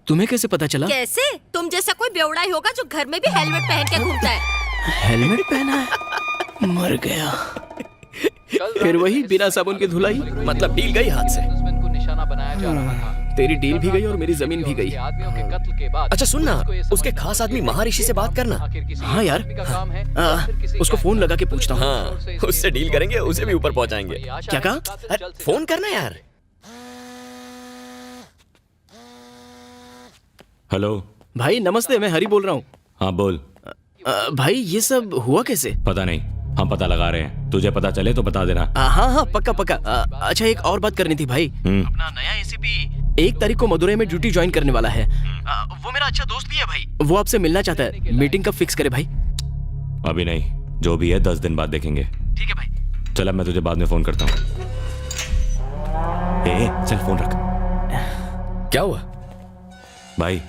तुम्हें कैसे पता चला? कैसे? तुम जैसा कोई बेवड़ा ही होगा जो घर में भी हेलमेट पहन के घूमता है। हेलमेट पहना है? मर गया। फिर वही बिना साबुन की धुलाई, मतलब डील गई हाथ से। तेरी डील भी गई और मेरी जमीन भी गई। अच्छा सुन ना, उसके खास आदमी महर्षि से बात करना। हाँ यार, उसको फोन लगा के पूछता हूँ। हाँ, उससे डील करेंगे, उसे भी ऊपर पहुंचाएंगे। क्या कहा? फोन करना यार। हेलो भाई नमस्ते, मैं हरी बोल रहा हूँ। हाँ बोल। भाई ये सब हुआ कैसे? पता नहीं, हम पता लगा रहे हैं, तुझे पता चले तो बता देना। हाँ पक्का पक्का। अच्छा एक और बात करनी थी भाई। अपना नया एसीपी 1 तारीख को मदुरई में ड्यूटी ज्वाइन करने वाला है। वो मेरा अच्छा दोस्त भी है भाई, वो आपसे मिलना चाहता है। मीटिंग कब फिक्स करे भाई? अभी नहीं, जो भी है 10 दिन बाद देखेंगे। ठीक है भाई। चल अब मैं तुझे बाद में फोन करता हूँ। चल फोन रख। क्या हुआ भाई?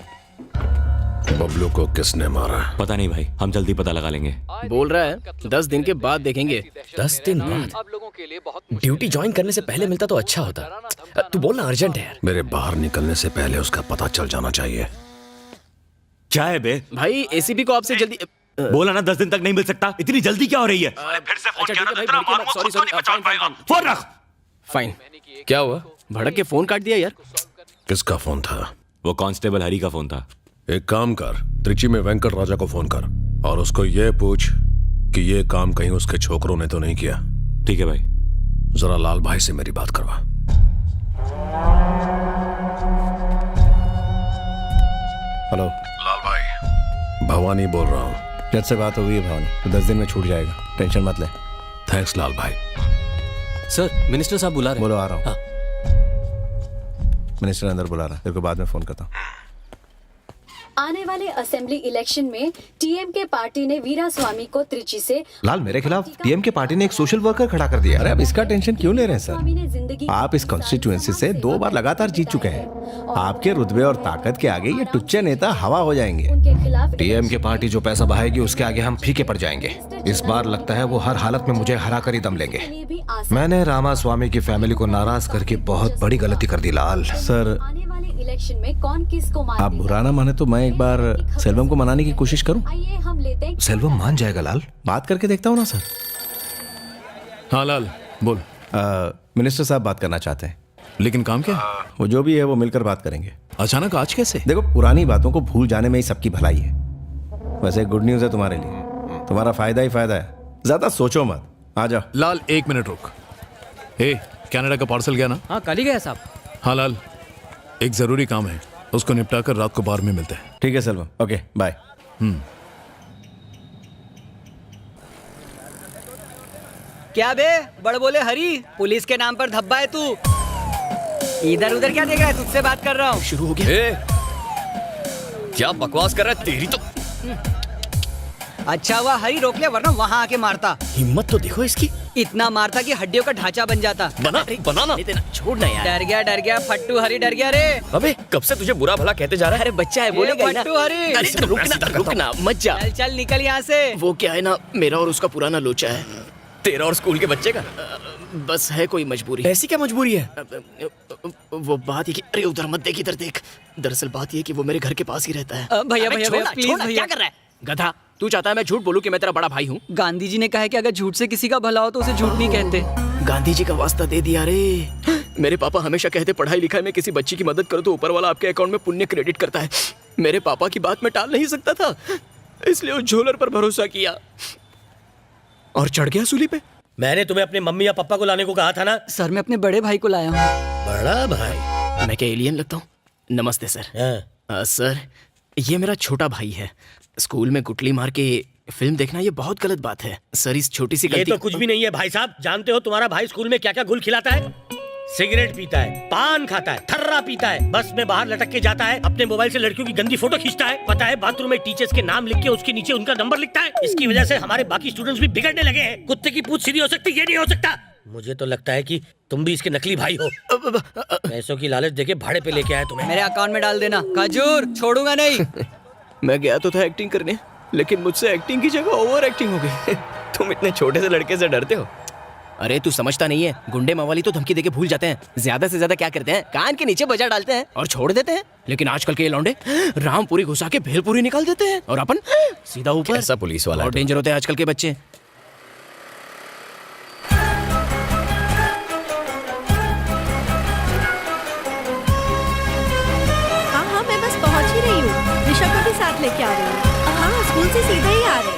बबलू को किसने मारा? पता नहीं भाई, हम जल्दी पता लगा लेंगे। बोल रहा है 10 दिन के बाद देखेंगे। 10 दिन बाद? ड्यूटी ज्वाइन करने से पहले मिलता तो अच्छा होता। तू बोलना अर्जेंट है यार। मेरे बाहर निकलने से पहले उसका पता चल जाना चाहिए। क्या है बे? भाई एसीपी को आपसे जल्दी बोला ना 10 दिन तक नहीं मिल सकता, इतनी जल्दी क्या हो रही है? फिर से फोन किया ना, तेरा मार सॉरी फोन रख। फाइन। क्या हुआ? भड़क के फोन काट दिया यार। किसका फोन था? वो कांस्टेबल हरी का फोन था। एक काम कर, त्रिची में वेंकट राजा को फोन कर और उसको ये पूछ कि ये काम कहीं उसके छोकरों ने तो नहीं किया। ठीक है भाई। जरा लाल भाई से मेरी बात करवा। हेलो लाल भाई, भवानी बोल रहा हूँ। जज से बात हो गई है भवानी, तो 10 दिन में छूट जाएगा, टेंशन मत ले। थैंक्स लाल भाई। सर मिनिस्टर साहब बुला रहे हैं। बोलो आ रहा हूँ। मिनिस्टर अंदर बुला रहा है, तेरे को बाद में फोन करता हूँ। आने वाले असेंबली इलेक्शन में टीएमके पार्टी ने वीरा स्वामी को त्रिची से लाल, मेरे खिलाफ टीएमके पार्टी ने एक सोशल वर्कर खड़ा कर दिया। अरे अब इसका टेंशन क्यों ले रहे हैं स्वामी सर? ने जिंदगी आप इस कॉन्स्टिट्यूएंसी से 2 बार लगातार जीत चुके हैं। आपके रुतबे और ताकत के आगे ये टुच्चे नेता हवा हो जाएंगे। उनके खिलाफ टीएमके पार्टी जो पैसा बहाएगी उसके आगे हम फीके पड़ जाएंगे। इस बार लगता है वो हर हालत में मुझे हरा कर ही दम लेंगे। भी आसान मैंने रामा स्वामी की फैमिली को नाराज करके बहुत बड़ी गलती कर दी लाल। सर आने वाले इलेक्शन में कौन किसको मार आप बुरा ना माने तो मैं एक बार सेल्वम को मनाने की कोशिश करूं। आइए हम लेते हैं। सेल्वम मान जाएगा लाल। बात करके देखता हूं ना सर। हाँ लाल बोल। मिनिस्टर साहब बात करना चाहते हैं। लेकिन काम क्या? वो जो भी है वो मिलकर बात करेंगे। अचानक आज कैसे? देखो पुरानी बातों को भूल जाने में ही सबकी भलाई है। वैसे गुड न्यूज़ है तुम्हारे लिए, तुम्हारा फायदा ही फायदा है। ज्यादा सोचो मत, आ जाओ। लाल 1 मिनट रुक। कनाडा का पार्सल गया ना? हाँ कल ही गया साहब। हाँ लाल, एक जरूरी काम है, उसको निपटा कर रात को बार में मिलते हैं। ठीक है सेल्वम, ओके बाय। क्या बे बड़ बोले हरी, पुलिस के नाम पर धब्बा है तू। इधर उधर क्या देख रहा है, तुझसे बात कर रहा हूँ। शुरू हो गया। क्या बकवास कर रहा है, तेरी तो। अच्छा हुआ हरी रोक लिया, वरना वहाँ आके मारता। हिम्मत तो देखो इसकी, इतना मारता कि हड्डियों का ढांचा बन जाता। बनाना छोड़ना यार। डर गया फट्टू हरी, डर गया रे। अबे कब से तुझे बुरा भला कहते जा रहा है। अरे बच्चा है, बोलेगा ही ना। फट्टू हरी, अरे रुकना मत जा। चल चल निकल यहाँ से। वो क्या है ना, मेरा और उसका पुराना लोचा है। तेरा और स्कूल के बच्चे का? बस है कोई मजबूरी। ऐसी क्या मजबूरी है? वो बात ये कि अरे उधर मत देख, इधर देख। दरअसल बात ये कि वो मेरे घर के पास ही रहता है। भैया प्लीज भैया। क्या कर रहा है गधा? तू चाहता है मैं झूठ बोलूं कि मैं तेरा बड़ा भाई हूँ? गांधी जी ने कहा है कि अगर झूठ से किसी का भला हो तो उसे झूठ नहीं कहते। गांधी जी का वास्ता दे दिया रे। मेरे पापा हमेशा कहते पढ़ाई लिखाई में किसी बच्ची की मदद करो तो ऊपर वाला आपके अकाउंट में पुण्य क्रेडिट करता है। मेरे पापा की बात मैं टाल नहीं सकता था, इसलिए उस झोलर पर भरोसा किया और चढ़ गया सूली पे। मैंने तुम्हें अपने मम्मी या पापा को लाने को कहा था ना। सर मैं अपने बड़े भाई को लाया हूँ। बड़ा भाई? मैं क्या एलियन लगता हूँ? नमस्ते सर। सर ये मेरा छोटा भाई है। स्कूल में गुटली मार के फिल्म देखना ये बहुत गलत बात है। सर इस छोटी सी गलती। ये तो कुछ भी नहीं है भाई साहब। जानते हो तुम्हारा भाई स्कूल में क्या क्या गुल खिलाता है? सिगरेट पीता है, पान खाता है, थर्रा पीता है, बस में बाहर लटक के जाता है, अपने मोबाइल से लड़कियों की गंदी फोटो खींचता है, पता है बाथरूम में टीचर्स के नाम लिख के उसके नीचे उनका नंबर लिखता है। इसकी वजह से हमारे बाकी स्टूडेंट्स भी बिगड़ने लगे हैं। कुत्ते की पूंछ सीधी हो सकती, ये नहीं हो सकता। मुझे तो लगता है कि तुम भी इसके नकली भाई हो। पैसों की लालच देके भाड़े पे लेके आए तुम्हें। मेरे अकाउंट में डाल देना, खजूर छोड़ूंगा नहीं। मैं गया तो था एक्टिंग करने, लेकिन मुझसे एक्टिंग की जगह ओवर एक्टिंग हो गई। तुम इतने छोटे से लड़के से डरते हो? अरे तू समझता नहीं है, गुंडे मवाली तो धमकी देके भूल जाते हैं। ज्यादा से ज्यादा क्या करते हैं, कान के नीचे बजा डालते हैं और छोड़ देते हैं। लेकिन आजकल के ये लौंडे रामपुरी घुसा के भेलपुरी निकाल देते हैं और अपन सीधा ऊपर। ऐसा पुलिस वाला और डेंजर होते हैं आजकल के बच्चे। हाँ मैं बस पहुंच ही रही हूँ। ऋषभ को भी साथ लेके आ रही हूँ। हाँ स्कूल से सीधे ही आ रहे।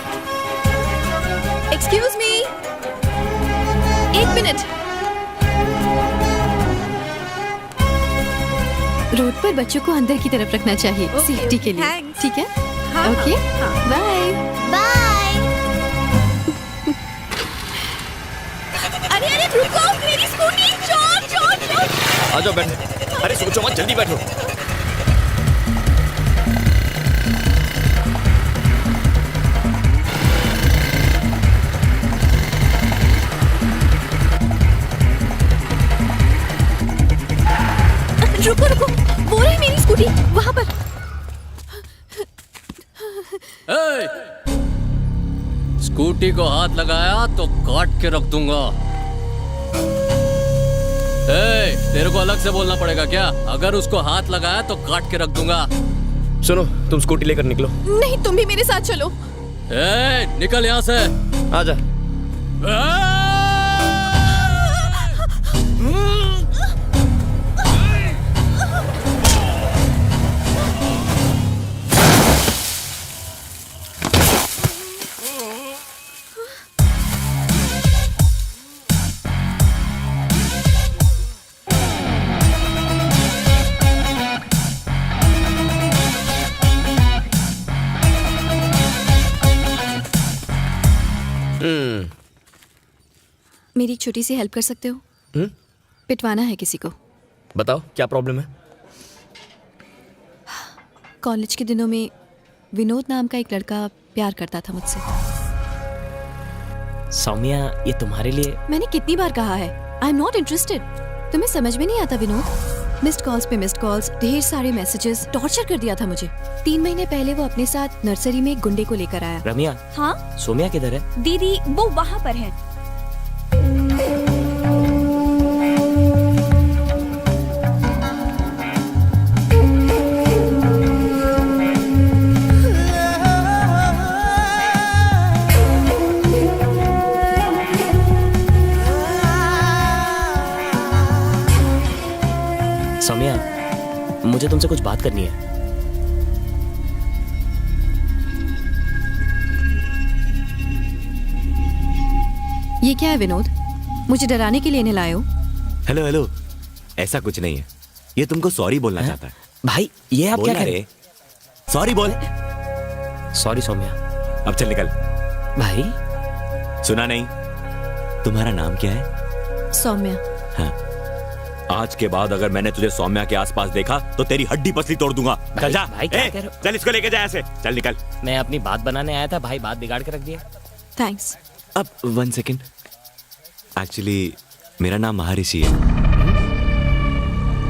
एक्सक्यूज मी, एक मिनट। रोड पर बच्चों को अंदर की तरफ रखना चाहिए, सेफ्टी के लिए। ठीक है? Okay bye bye. अरे रुको, मेरी स्कूटी। चोर चोर चोर। आ जाओ बैठो। अरे सोचो मत, जल्दी बैठो। रुको, वो रही मेरी स्कूटी वहाँ पर। स्कूटी को हाथ लगाया तो काट के रख दूंगा। तेरे को अलग से बोलना पड़ेगा क्या? अगर उसको हाथ लगाया तो काट के रख दूंगा। सुनो, तुम स्कूटी लेकर निकलो। नहीं, तुम भी मेरे साथ चलो। निकल यहाँ से। आजा। मेरी एक छोटी सी हेल्प कर सकते हो? पिटवाना है किसी को। बताओ क्या प्रॉब्लम है? कॉलेज के दिनों में विनोद नाम का एक लड़का प्यार करता था मुझसे। सौम्या ये तुम्हारे लिए। मैंने कितनी बार कहा है आई एम नॉट इंटरेस्टेड। तुम्हें समझ में नहीं आता विनोद? मिस्ड कॉल्स पे मिस्ड कॉल्स, ढेर सारे मैसेजेस, टॉर्चर कर दिया था मुझे। 3 महीने पहले वो अपने साथ नर्सरी में एक गुंडे को लेकर आया। रम्या। हाँ सोम्या किधर है? दीदी वो वहाँ पर है। सौम्या मुझे तुमसे कुछ बात करनी है। ये क्या है विनोद? मुझे डराने के लिए नहीं लाए हो? हेलो हेलो, ऐसा कुछ नहीं है। ये तुमको सॉरी बोलना चाहता है। भाई ये आप क्या कह रहे? सॉरी बोल। सॉरी सौम्या। अब चल निकल। भाई सुना नहीं? तुम्हारा नाम क्या है? सौम्या। हाँ। आज के बाद अगर मैंने तुझे सौम्या के आसपास देखा तो तेरी हड्डी पसली तोड़ दूंगा। चल जा। भाई क्या कह रहे हो? चल इसको लेके जा ऐसे। चल निकल। मैं अपनी बात बनाने आया था, भाई बात बिगाड़ के रख दिया। थैंक्स। अब 1 सेकेंड। एक्चुअली मेरा नाम महर्षि है।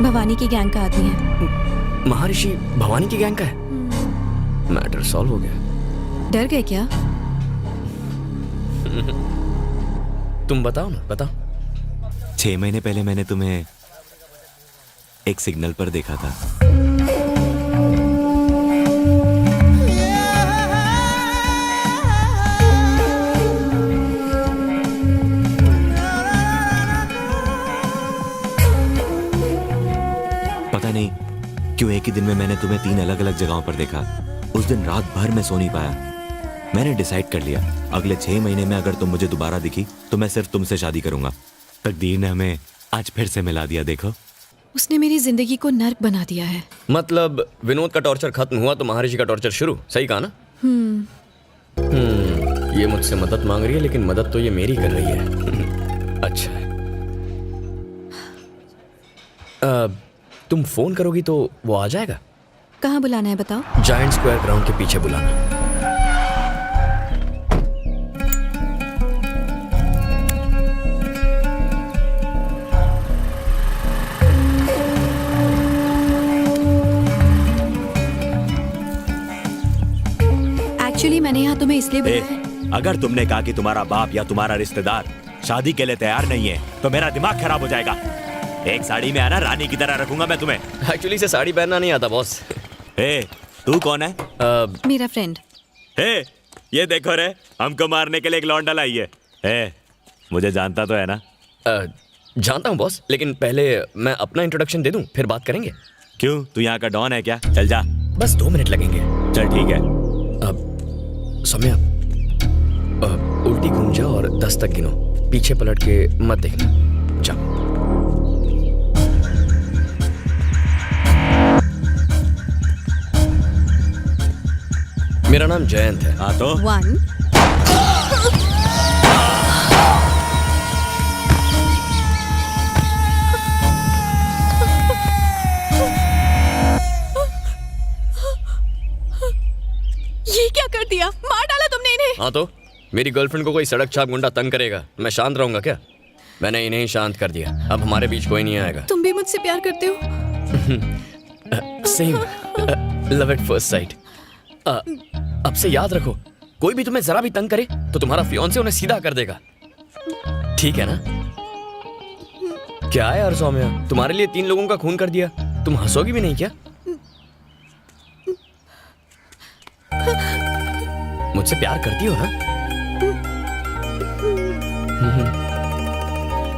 भवानी की गैंग का आदमी है। महर्षि भवानी की गैंग का है? मैटर सॉल्व हो गया। डर गए क्या? तुम बताओ ना, बताओ। 6 महीने पहले मैंने तुम्हें एक सिग्नल पर देखा था। पता नहीं क्यों एक ही दिन में मैंने तुम्हें 3 अलग अलग जगहों पर देखा। उस दिन रात भर मैं सो नहीं पाया। मैंने डिसाइड कर लिया अगले 6 महीने में अगर तुम मुझे दोबारा दिखी तो मैं सिर्फ तुमसे शादी करूंगा। तकदीर ने हमें आज फिर से मिला दिया। देखो, उसने मेरी जिंदगी को नर्क बना दिया है। मतलब विनोद का टॉर्चर खत्म हुआ तो महर्षि का टॉर्चर शुरू। सही कहा ना? ये मुझसे मदद मांग रही है, लेकिन मदद तो ये मेरी कर रही है। अच्छा है। तुम फोन करोगी तो वो आ जाएगा? कहाँ बुलाना है बताओ? जायंट स्क्वायर ग्राउंड के पीछे बुलाना। एक्चुअली मैंने यहाँ तुम्हें इसलिए बुलाया है। अगर तुमने कहा कि तुम्हारा बाप या तुम्हारा रिश्तेदार शादी के लिए तैयार नहीं है तो मेरा दिमाग खराब हो जाएगा। एक साड़ी में आना, रानी की तरह रखूंगा मैं तुम्हें। एक्चुअली से साड़ी पहनना नहीं आता बॉस। तू कौन है? मेरा फ्रेंड। ये देखो रे, हमको मारने के लिए एक लौंडा लाई है। मुझे जानता तो है ना? जानता हूँ बॉस, लेकिन पहले मैं अपना इंट्रोडक्शन दे दूं, फिर बात करेंगे। क्यों, तू यहाँ का डॉन है क्या? चल जा। बस 2 मिनट लगेंगे। चल ठीक है। सौम्या, उल्टी घूम जाओ और 10 तक गिनो। पीछे पलट के मत देखना। जा। मेरा नाम जयंत है। हाँ तो 1 ये क्या कर दिया? मार डाला तुमने इन्हें। हाँ तो मेरी गर्लफ्रेंड को कोई सड़क छाप गुंडा तंग करेगा, मैं शांत रहूंगा क्या? मैंने इन्हें ही शांत कर दिया। अब हमारे बीच कोई नहीं आएगा। तुम भी मुझसे प्यार करते हो? Same, love at first sight. अब से याद रखो, कोई भी तुम्हें जरा भी तंग करे तो तुम्हारा फियांसे उन्हें सीधा कर देगा। ठीक है ना? क्या है यार सौम्या, तुम्हारे लिए 3 लोगों का खून कर दिया, तुम हंसोगी भी नहीं क्या? मुझसे प्यार करती हो ना?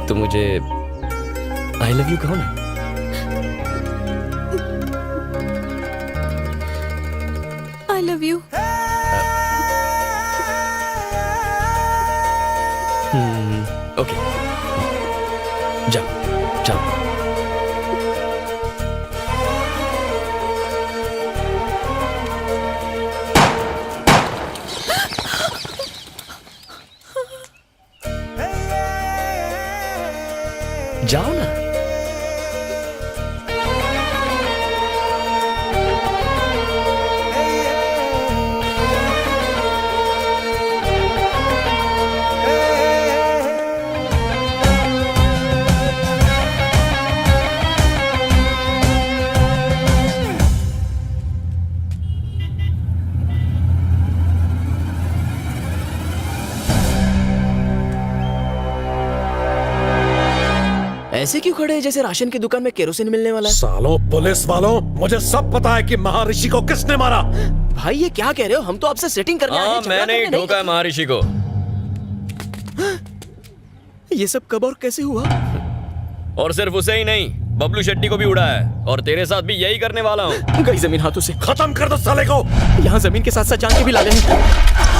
तो मुझे आई लव यू कहो ना। I love you. ओके, जाओ जाओ। जाओ ना। ऐसे क्यों खड़े हैं जैसे राशन की दुकान में केरोसिन मिलने वाला है? सालों पुलिस वालों, मुझे सब पता है कि महर्षि को किसने मारा। भाई ये क्या कह रहे हो? हम तो आपसे सेटिंग करने आए हैं, झगड़ा मैंने ही करने नहीं। ठोका है महर्षि को। ये सब कब और कैसे हुआ? और सिर्फ उसे ही नहीं, बबलू शेट्टी को भी उड़ा है, और तेरे साथ भी यही करने वाला हूँ। गई जमीन हाथों से। खत्म कर दो साले को। यहाँ जमीन के साथ साथ जान के भी ला गए।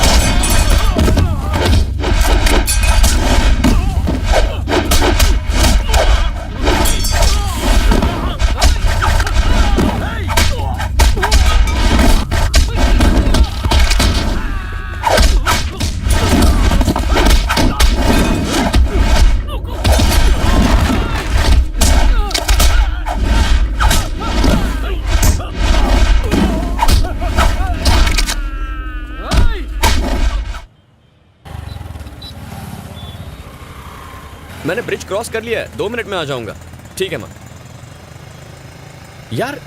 मैंने ब्रिज क्रॉस कर लिया है, 2 मिनट में आ जाऊंगा। ठीक है माँ। यार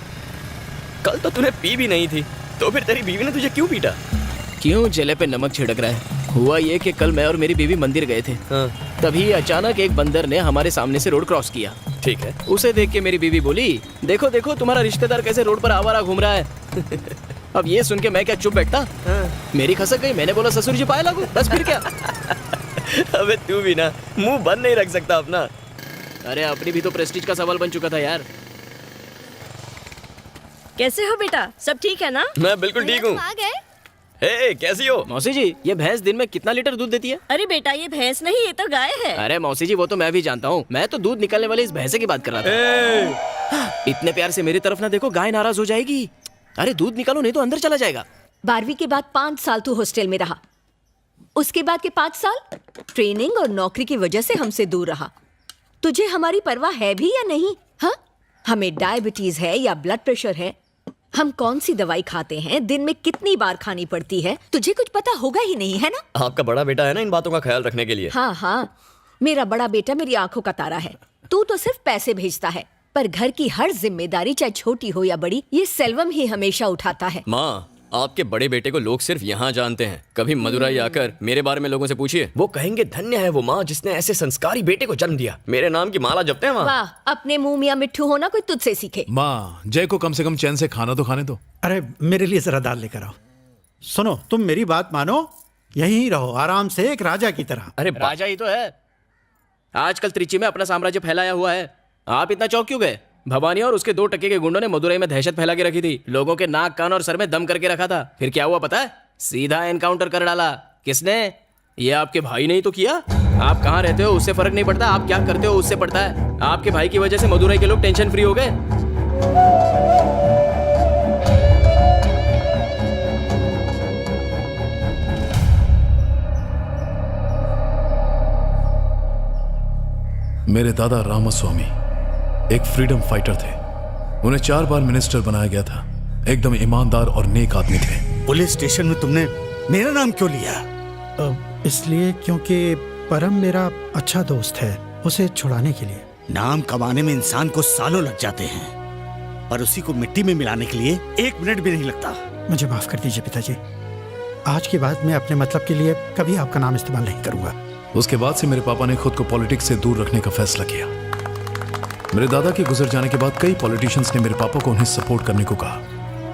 कल तो तूने पी भी नहीं थी, तो फिर तेरी बीवी ने तुझे क्यों पीटा? क्यों जले पे नमक छिड़क रहा है? हुआ ये कि कल मैं और मेरी बीवी मंदिर गए थे। तभी अचानक एक बंदर ने हमारे सामने से रोड क्रॉस किया। ठीक है। उसे देख के मेरी बीवी बोली, देखो देखो तुम्हारा रिश्तेदार कैसे रोड पर आवारा घूम रहा है। अब ये सुन के मैं क्या चुप बैठता? मेरी खसक गई। मैंने बोला ससुर जी पाए लागू, बस फिर क्या। अबे तू भी ना मुंह बंद नहीं रख सकता अपना। अरे अपनी भी तो प्रेस्टीज का सवाल बन चुका था यार। कैसे हो बेटा, सब ठीक है ना? मैं बिल्कुल ठीक हूँ। आ गए? हे कैसी हो? मौसी जी ये भैंस दिन में कितना लीटर दूध देती है? अरे बेटा ये भैंस नहीं, ये तो गाय है। अरे मौसी जी वो तो मैं भी जानता हूँ, मैं तो दूध निकालने वाली इस भैंसे की बात कर रहा था। इतने प्यार से मेरी तरफ ना देखो, गाय नाराज हो जाएगी। अरे दूध निकालो नहीं तो अंदर चला जाएगा। 12वीं के बाद 5 साल तू हॉस्टल में रहा, उसके बाद के 5 साल ट्रेनिंग और नौकरी की वजह से हमसे दूर रहा। तुझे हमारी परवाह है भी या नहीं? हाँ, हमें डायबिटीज है या ब्लड प्रेशर है, हम कौन सी दवाई खाते हैं, दिन में कितनी बार खानी पड़ती है, तुझे कुछ पता होगा ही नहीं, है ना? आपका बड़ा बेटा है ना इन बातों का ख्याल रखने के लिए। हाँ हाँ, मेरा बड़ा बेटा मेरी आंखों का तारा है। तू तो सिर्फ पैसे भेजता है, पर घर की हर जिम्मेदारी चाहे छोटी हो या बड़ी, ये सेल्वम ही हमेशा उठाता है। माँ आपके बड़े बेटे को लोग सिर्फ यहाँ जानते हैं, कभी मदुराई आकर मेरे बारे में लोगों से पूछिए, वो कहेंगे धन्य है वो माँ जिसने ऐसे संस्कारी बेटे को जन्म दिया। मेरे नाम की माला जपते हैं वहाँ। वाह, अपने मुंह मियां मिट्ठू होना कोई तुझसे सीखे। माँ जय को कम से कम चैन से खाना तो खाने दो। अरे मेरे लिए जरा दाल लेकर आओ। सुनो, तुम मेरी बात मानो, यहीं रहो आराम से एक राजा की तरह। अरे राजा ही तो है, आजकल त्रिची में अपना साम्राज्य फैलाया हुआ है। आप इतना चौंक क्यों गए? भवानी और उसके 2 टके के गुंडों ने मदुरई में दहशत फैला के रखी थी, लोगों के नाक कान और सर में दम करके रखा था। फिर क्या हुआ पता है? सीधा एनकाउंटर कर डाला। किसने? ये आपके भाई ने ही तो किया। आप कहाँ रहते हो उससे फर्क नहीं पड़ता, आप क्या करते हो उससे पड़ता है। आपके भाई की वजह से मदुरई के लोग टेंशन फ्री हो गए। मेरे दादा रामास्वामी एक फ्रीडम फाइटर थे। उन्हें 4 बार मिनिस्टर बनाया गया था। एकदम ईमानदार और नेक आदमी थे। पुलिस स्टेशन में तुमने मेरा नाम क्यों लिया? इसलिए क्योंकि परम मेरा अच्छा दोस्त है, उसे छुड़ाने के लिए। नाम कमाने में इंसान को सालों लग जाते हैं, पर उसी को मिट्टी में मिलाने के लिए 1 मिनट भी नहीं लगता। मुझे माफ कर दीजिए पिताजी, आज के बाद मैं अपने मतलब के लिए कभी आपका नाम इस्तेमाल नहीं करूंगा। उसके बाद से मेरे पापा ने खुद को पॉलिटिक्स से दूर रखने का फैसला किया। मेरे दादा के गुजर जाने के बाद कई पॉलिटिशियंस ने मेरे पापा को उन्हें सपोर्ट करने को कहा,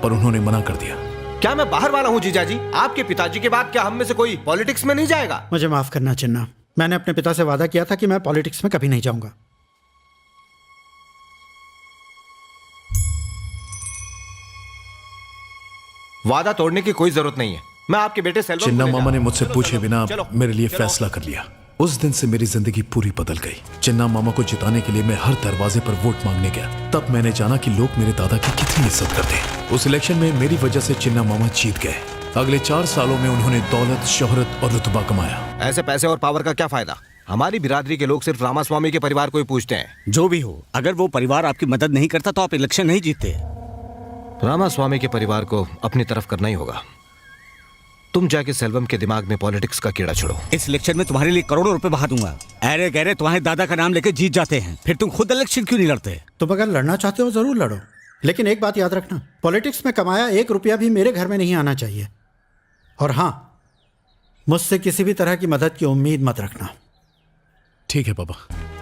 पर उन्होंने मना कर दिया। क्या मैं बाहर वाला हूँ जीजाजी? आपके पिताजी के बाद क्या हम में से कोई पॉलिटिक्स में नहीं जाएगा? मुझे माफ करना चिन्ना, मैंने अपने पिता से वादा किया था कि मैं पॉलिटिक्स में कभी नहीं जाऊंगा। वादा तोड़ने की कोई जरूरत नहीं है। मैं आपके बेटे सेल्वम चिन्ना को ले मामा ने जाऊंगा। मुझसे चलो, पूछे चलो, बिना चलो, मेरे लिए चलो। फैसला कर लिया। उस दिन से मेरी जिंदगी पूरी बदल गई। चिन्ना मामा को जिताने के लिए मैं हर दरवाजे पर वोट मांगने गया। तब मैंने जाना कि लोग मेरे दादा की कितनी इज्जत करते हैं। उस इलेक्शन में मेरी वजह से चिन्ना मामा जीत गए। अगले 4 सालों में उन्होंने दौलत, शोहरत और रुतबा कमाया। ऐसे पैसे और पावर का क्या फायदा? हमारी बिरादरी के लोग सिर्फ रामास्वामी के परिवार को ही पूछते हैं। जो भी हो, अगर वो परिवार आपकी मदद नहीं करता तो आप इलेक्शन नहीं जीतते। रामास्वामी के परिवार को अपनी तरफ करना ही होगा। तुम जाके सेल्वम के दिमाग में पॉलिटिक्स का कीड़ा छोड़ो। इस इलेक्शन में तुम्हारे लिए करोड़ों रुपए बहा दूंगा। अरे गहरे तुम्हारे दादा का नाम लेके जीत जाते हैं, फिर तुम खुद इलेक्शन क्यों नहीं लड़ते? तुम अगर लड़ना चाहते हो जरूर लड़ो, लेकिन एक बात याद रखना, पॉलिटिक्स में कमाया 1 रुपया भी मेरे घर में नहीं आना चाहिए। और हाँ, मुझसे किसी भी तरह की मदद की उम्मीद मत रखना। ठीक है पापा।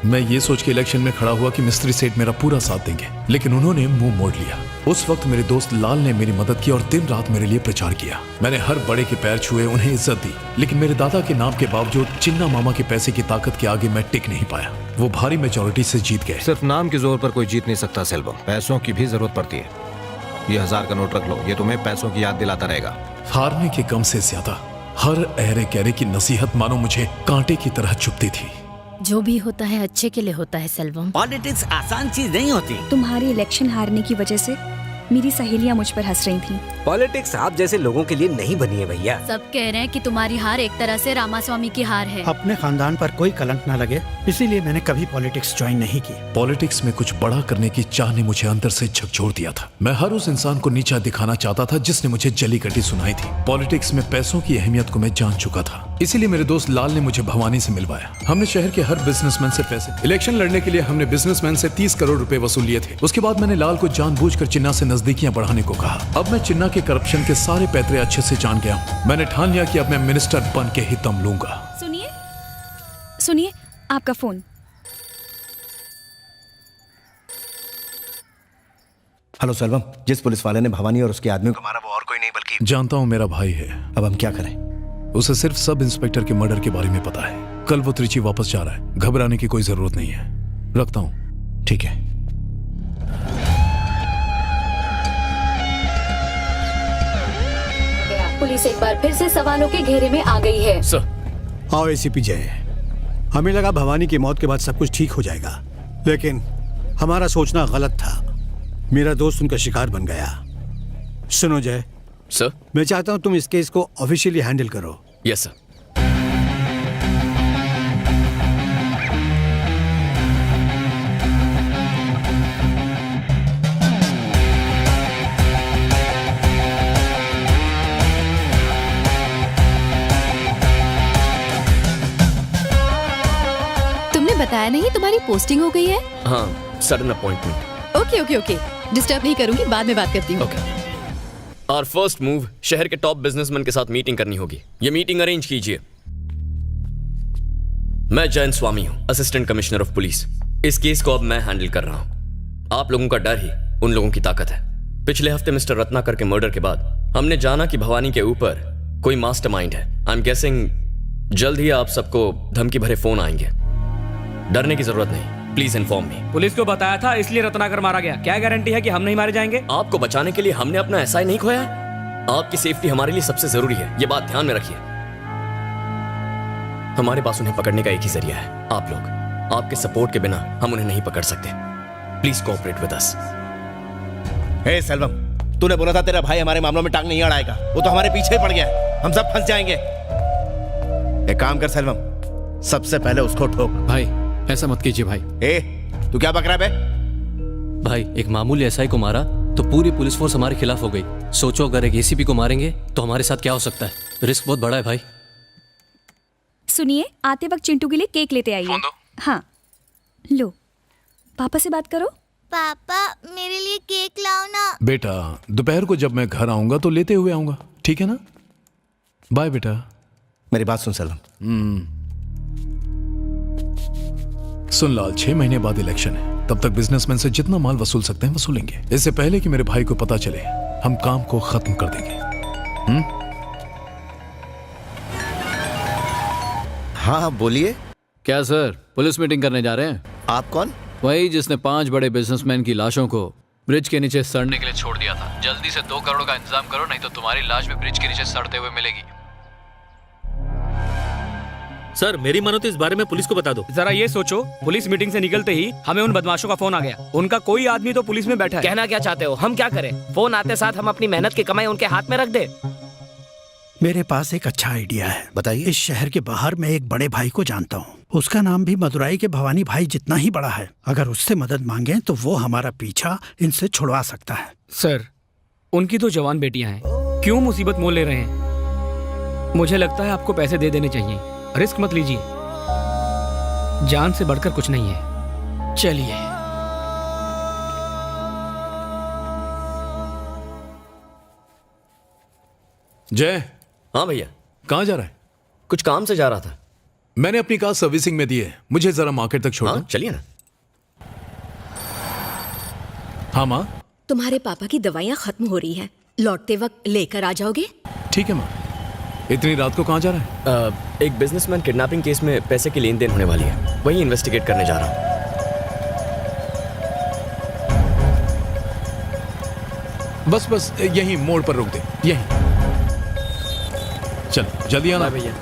मैं ये सोच के इलेक्शन में खड़ा हुआ कि मिस्त्री सेठ मेरा पूरा साथ देंगे, लेकिन उन्होंने मुंह मोड़ लिया। उस वक्त मेरे दोस्त लाल ने मेरी मदद की और दिन रात मेरे लिए प्रचार किया। मैंने हर बड़े के पैर छुए, उन्हें इज्जत दी, लेकिन मेरे दादा के नाम के बावजूद चिन्ना मामा के पैसे की ताकत के आगे मैं टिक नहीं पाया। वो भारी मेजोरिटी से जीत गए। सिर्फ नाम के जोर पर कोई जीत नहीं सकता सेल्वम, पैसों की भी जरूरत पड़ती है। ये 1000 का नोट रख लो, ये तुम्हें पैसों की याद दिलाता रहेगा। हारने के गम से ज्यादा हर अहरे गहरे की नसीहत मानो मुझे कांटे की तरह चुभती थी। जो भी होता है अच्छे के लिए होता है सेल्वम। पॉलिटिक्स आसान चीज नहीं होती। तुम्हारी इलेक्शन हारने की वजह से मेरी सहेलियां मुझ पर हंस रही थीं। पॉलिटिक्स आप जैसे लोगों के लिए नहीं बनी है भैया। सब कह रहे हैं कि तुम्हारी हार एक तरह से रामास्वामी की हार है। अपने खानदान पर कोई कलंक ना लगे, इसीलिए मैंने कभी पॉलिटिक्स ज्वाइन नहीं की। पॉलिटिक्स में कुछ बड़ा करने की चाह ने मुझे अंदर से झकझोर दिया था। मैं हर उस इंसान को नीचा दिखाना चाहता था जिसने मुझे जली कटी सुनाई थी। पॉलिटिक्स में पैसों की अहमियत को मैं जान चुका था। इसीलिए मेरे दोस्त लाल ने मुझे भवानी से मिलवाया। हमने शहर के हर बिजनेसमैन से पैसे, इलेक्शन लड़ने के लिए हमने बिजनेसमैन से 30 करोड़ रुपए वसूल लिए थे। उसके बाद मैंने लाल को जानबूझकर चिन्ना से नजदीकियां बढ़ाने को कहा। अब मैं चिन्ना के करप्शन के सारे पैतरे अच्छे से जान गया हूँ। मैंने ठान लिया कि अब मैं मिनिस्टर बन के ही दम लूंगा। सुनिए सुनिए, आपका फोन। हेलो सेल्वम, जिस पुलिस वाले ने भवानी और उसके आदमी को मारा वो और कोई नहीं बल्कि जानता हूँ मेरा भाई है। अब हम क्या करें? उसे सिर्फ सब इंस्पेक्टर के मर्डर के बारे में पता है। कल वो त्रिची वापस जा रहा है, घबराने की कोई जरूरत नहीं है। रखता हूँ। ठीक है। पुलिस एक बार फिर से सवालों के घेरे में आ गई है। सर। आओ एसीपी जय, हमें लगा भवानी की मौत के बाद सब कुछ ठीक हो जाएगा, लेकिन हमारा सोचना गलत था। मेरा दोस्त उनका शिकार बन गया। सुनो जय सर, मैं चाहता हूं तुम इस केस को ऑफिशियली हैंडल करो। Yes sir. तुमने बताया नहीं तुम्हारी पोस्टिंग हो गई है? हाँ, sudden appointment. Okay okay okay, disturb नहीं करूंगी, बाद में बात करती हूँ। और फर्स्ट मूव, शहर के टॉप बिजनेसमैन के साथ मीटिंग करनी होगी। ये मीटिंग अरेंज कीजिए। मैं जयंत स्वामी हूं, असिस्टेंट कमिश्नर ऑफ पुलिस। इस केस को अब मैं हैंडल कर रहा हूं। आप लोगों का डर ही उन लोगों की ताकत है। पिछले हफ्ते मिस्टर रत्नाकर के मर्डर के बाद हमने जाना कि भवानी के ऊपर कोई मास्टरमाइंड है। आई एम गेसिंग जल्द ही आप सबको धमकी भरे फोन आएंगे। डरने की जरूरत नहीं, प्लीज इन्फॉर्म मी। पुलिस को बताया था इसलिए रत्नाकर मारा गया। क्या गारंटी है कि हम नहीं मारे जाएंगे? आपको बचाने के लिए हमने अपना एसआई नहीं खोया। आपकी सेफ्टी हमारे लिए सबसे जरूरी है, ये बात ध्यान में रखिए। हमारे पास उन्हें पकड़ने का एक ही जरिया है, आप लोग। आपके सपोर्ट के बिना हम उन्हें नहीं पकड़ सकते। Please cooperate with us. Hey Selvam, तूने बोला था तेरा भाई हमारे मामलों में टांग नहीं अड़ाएगा। वो तो हमारे पीछे ही पड़ गया है। हम सब फंस जाएंगे। एक काम कर सेल्वम, सबसे पहले उसको ठोक। भाई ऐसा मत कीजिए भाई। तू क्या बक रहा है बे? भाई एक मामूली एसआई को मारा तो पूरी पुलिस फोर्स हमारे खिलाफ हो गई। सोचो अगर एक एसीपी को मारेंगे तो हमारे साथ क्या हो सकता है। रिस्क बहुत बड़ा है भाई। सुनिए, आते वक्त चिंटू के लिए केक लेते आइए। हाँ लो, पापा से बात करो। पापा मेरे लिए केक लाओ ना। बेटा, दोपहर को जब मैं घर आऊंगा तो लेते हुए आऊंगा, ठीक है ना? बाय बेटा। मेरी बात सुन सेल्वम। सुन लाल, 6 महीने बाद इलेक्शन है। तब तक बिजनेसमैन से जितना माल वसूल सकते हैं वसूलेंगे। इससे पहले कि मेरे भाई को पता चले, हम काम को खत्म कर देंगे। हाँ बोलिए। क्या सर, पुलिस मीटिंग करने जा रहे हैं? आप कौन? वही जिसने 5 बड़े बिजनेसमैन की लाशों को ब्रिज के नीचे सड़ने के लिए छोड़ दिया था। जल्दी से 2 करोड़ का इंतजाम करो, नहीं तो तुम्हारी लाश भी ब्रिज के नीचे सड़ते हुए मिलेगी। सर मेरी मानो तो इस बारे में पुलिस को बता दो। जरा ये सोचो, पुलिस मीटिंग से निकलते ही हमें उन बदमाशों का फोन आ गया। उनका कोई आदमी तो पुलिस में बैठा है। कहना क्या चाहते हो? हम क्या करें? फोन आते साथ हम अपनी मेहनत की कमाई उनके हाथ में रख दे। मेरे पास एक अच्छा आइडिया है। बताइए। इस शहर के बाहर मैं एक बड़े भाई को जानता हूँ। उसका नाम भी मदुराई के भवानी भाई जितना ही बड़ा है। अगर उससे मदद मांगे तो वो हमारा पीछा इनसे छुड़वा सकता है। सर, उनकी तो जवान बेटियां हैं, क्यों मुसीबत मोल ले रहे हैं? मुझे लगता है आपको पैसे दे देने चाहिए। रिस्क मत लीजिए, जान से बढ़कर कुछ नहीं है। चलिए। जय। हाँ भैया। कहाँ जा रहा है? कुछ काम से जा रहा था। मैंने अपनी कार सर्विसिंग में दी है, मुझे जरा मार्केट तक छोड़ो। हाँ, चलिए ना। हाँ माँ। तुम्हारे पापा की दवाइयाँ खत्म हो रही हैं, लौटते वक्त लेकर आ जाओगे? ठीक है माँ। इतनी रात को कहाँ जा रहा है? एक बिजनेसमैन किडनैपिंग केस में पैसे की लेन देन होने वाली है, वही इन्वेस्टिगेट करने जा रहा हूँ। बस यहीं मोड़ पर रोक दे, यहीं। चल जल्दी आना भैया।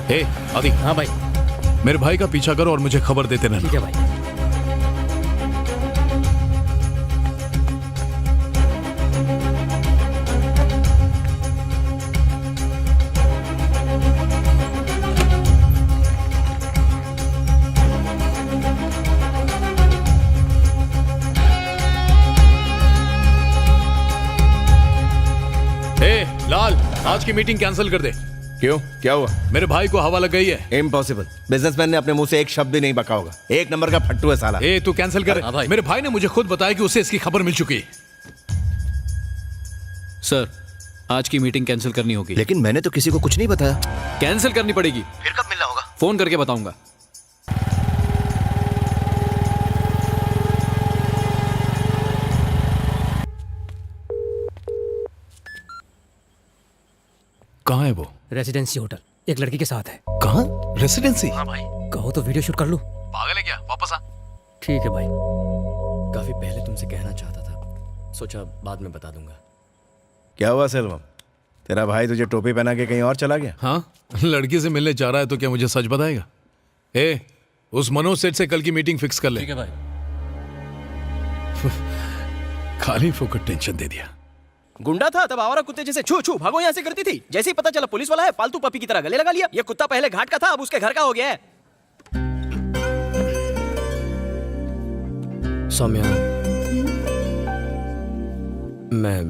हे आदि। हाँ भाई। मेरे भाई का पीछा करो और मुझे खबर देते रहना। ठीक है भाई। हे आज की मीटिंग कैंसिल कर दे। क्यों, क्या हुआ? मेरे भाई को हवा लग गई है। इम्पॉसिबल। बिजनेसमैन ने अपने मुंह से एक शब्द भी नहीं बका होगा। एक नंबर का फट्टू है साला। ए तू कैंसिल कर। हाँ भाई। मेरे भाई ने मुझे खुद बताया कि उसे इसकी खबर मिल चुकी है। सर, आज की मीटिंग कैंसिल करनी होगी। लेकिन मैंने तो किसी को कुछ नहीं बताया। कैंसिल करनी पड़ेगी। फिर कब मिलना होगा? फोन करके बताऊंगा। कहाँ है वो? रेसिडेंसी होटल, एक लड़की के साथ है। कहाँ? रेसिडेंसी? हाँ भाई। कहो तो वीडियो शूट कर लूं। पागल है क्या? वापस आ। ठीक है भाई। काफी पहले तुमसे कहना चाहता था, सोचा बाद में बता दूंगा। क्या हुआ सेल्वम? तेरा भाई तुझे टोपी पहना के कहीं और चला गया? हाँ, लड़की से मिलने जा रहा है तो क्या मुझे सच बताएगा? ए, उस मनोज सेठ से कल की मीटिंग फिक्स कर ले। ठीक है भाई। खाली फोकट टेंशन दे दिया। गुंडा था तब आवारा कुत्ते जैसे छू छू भागो यहाँ से करती थी। जैसे ही पता चला पुलिस वाला है, पालतू पपी की तरह गले लगा लिया। ये कुत्ता पहले घाट का था, अब उसके घर का हो गया है। सौम्या, मैं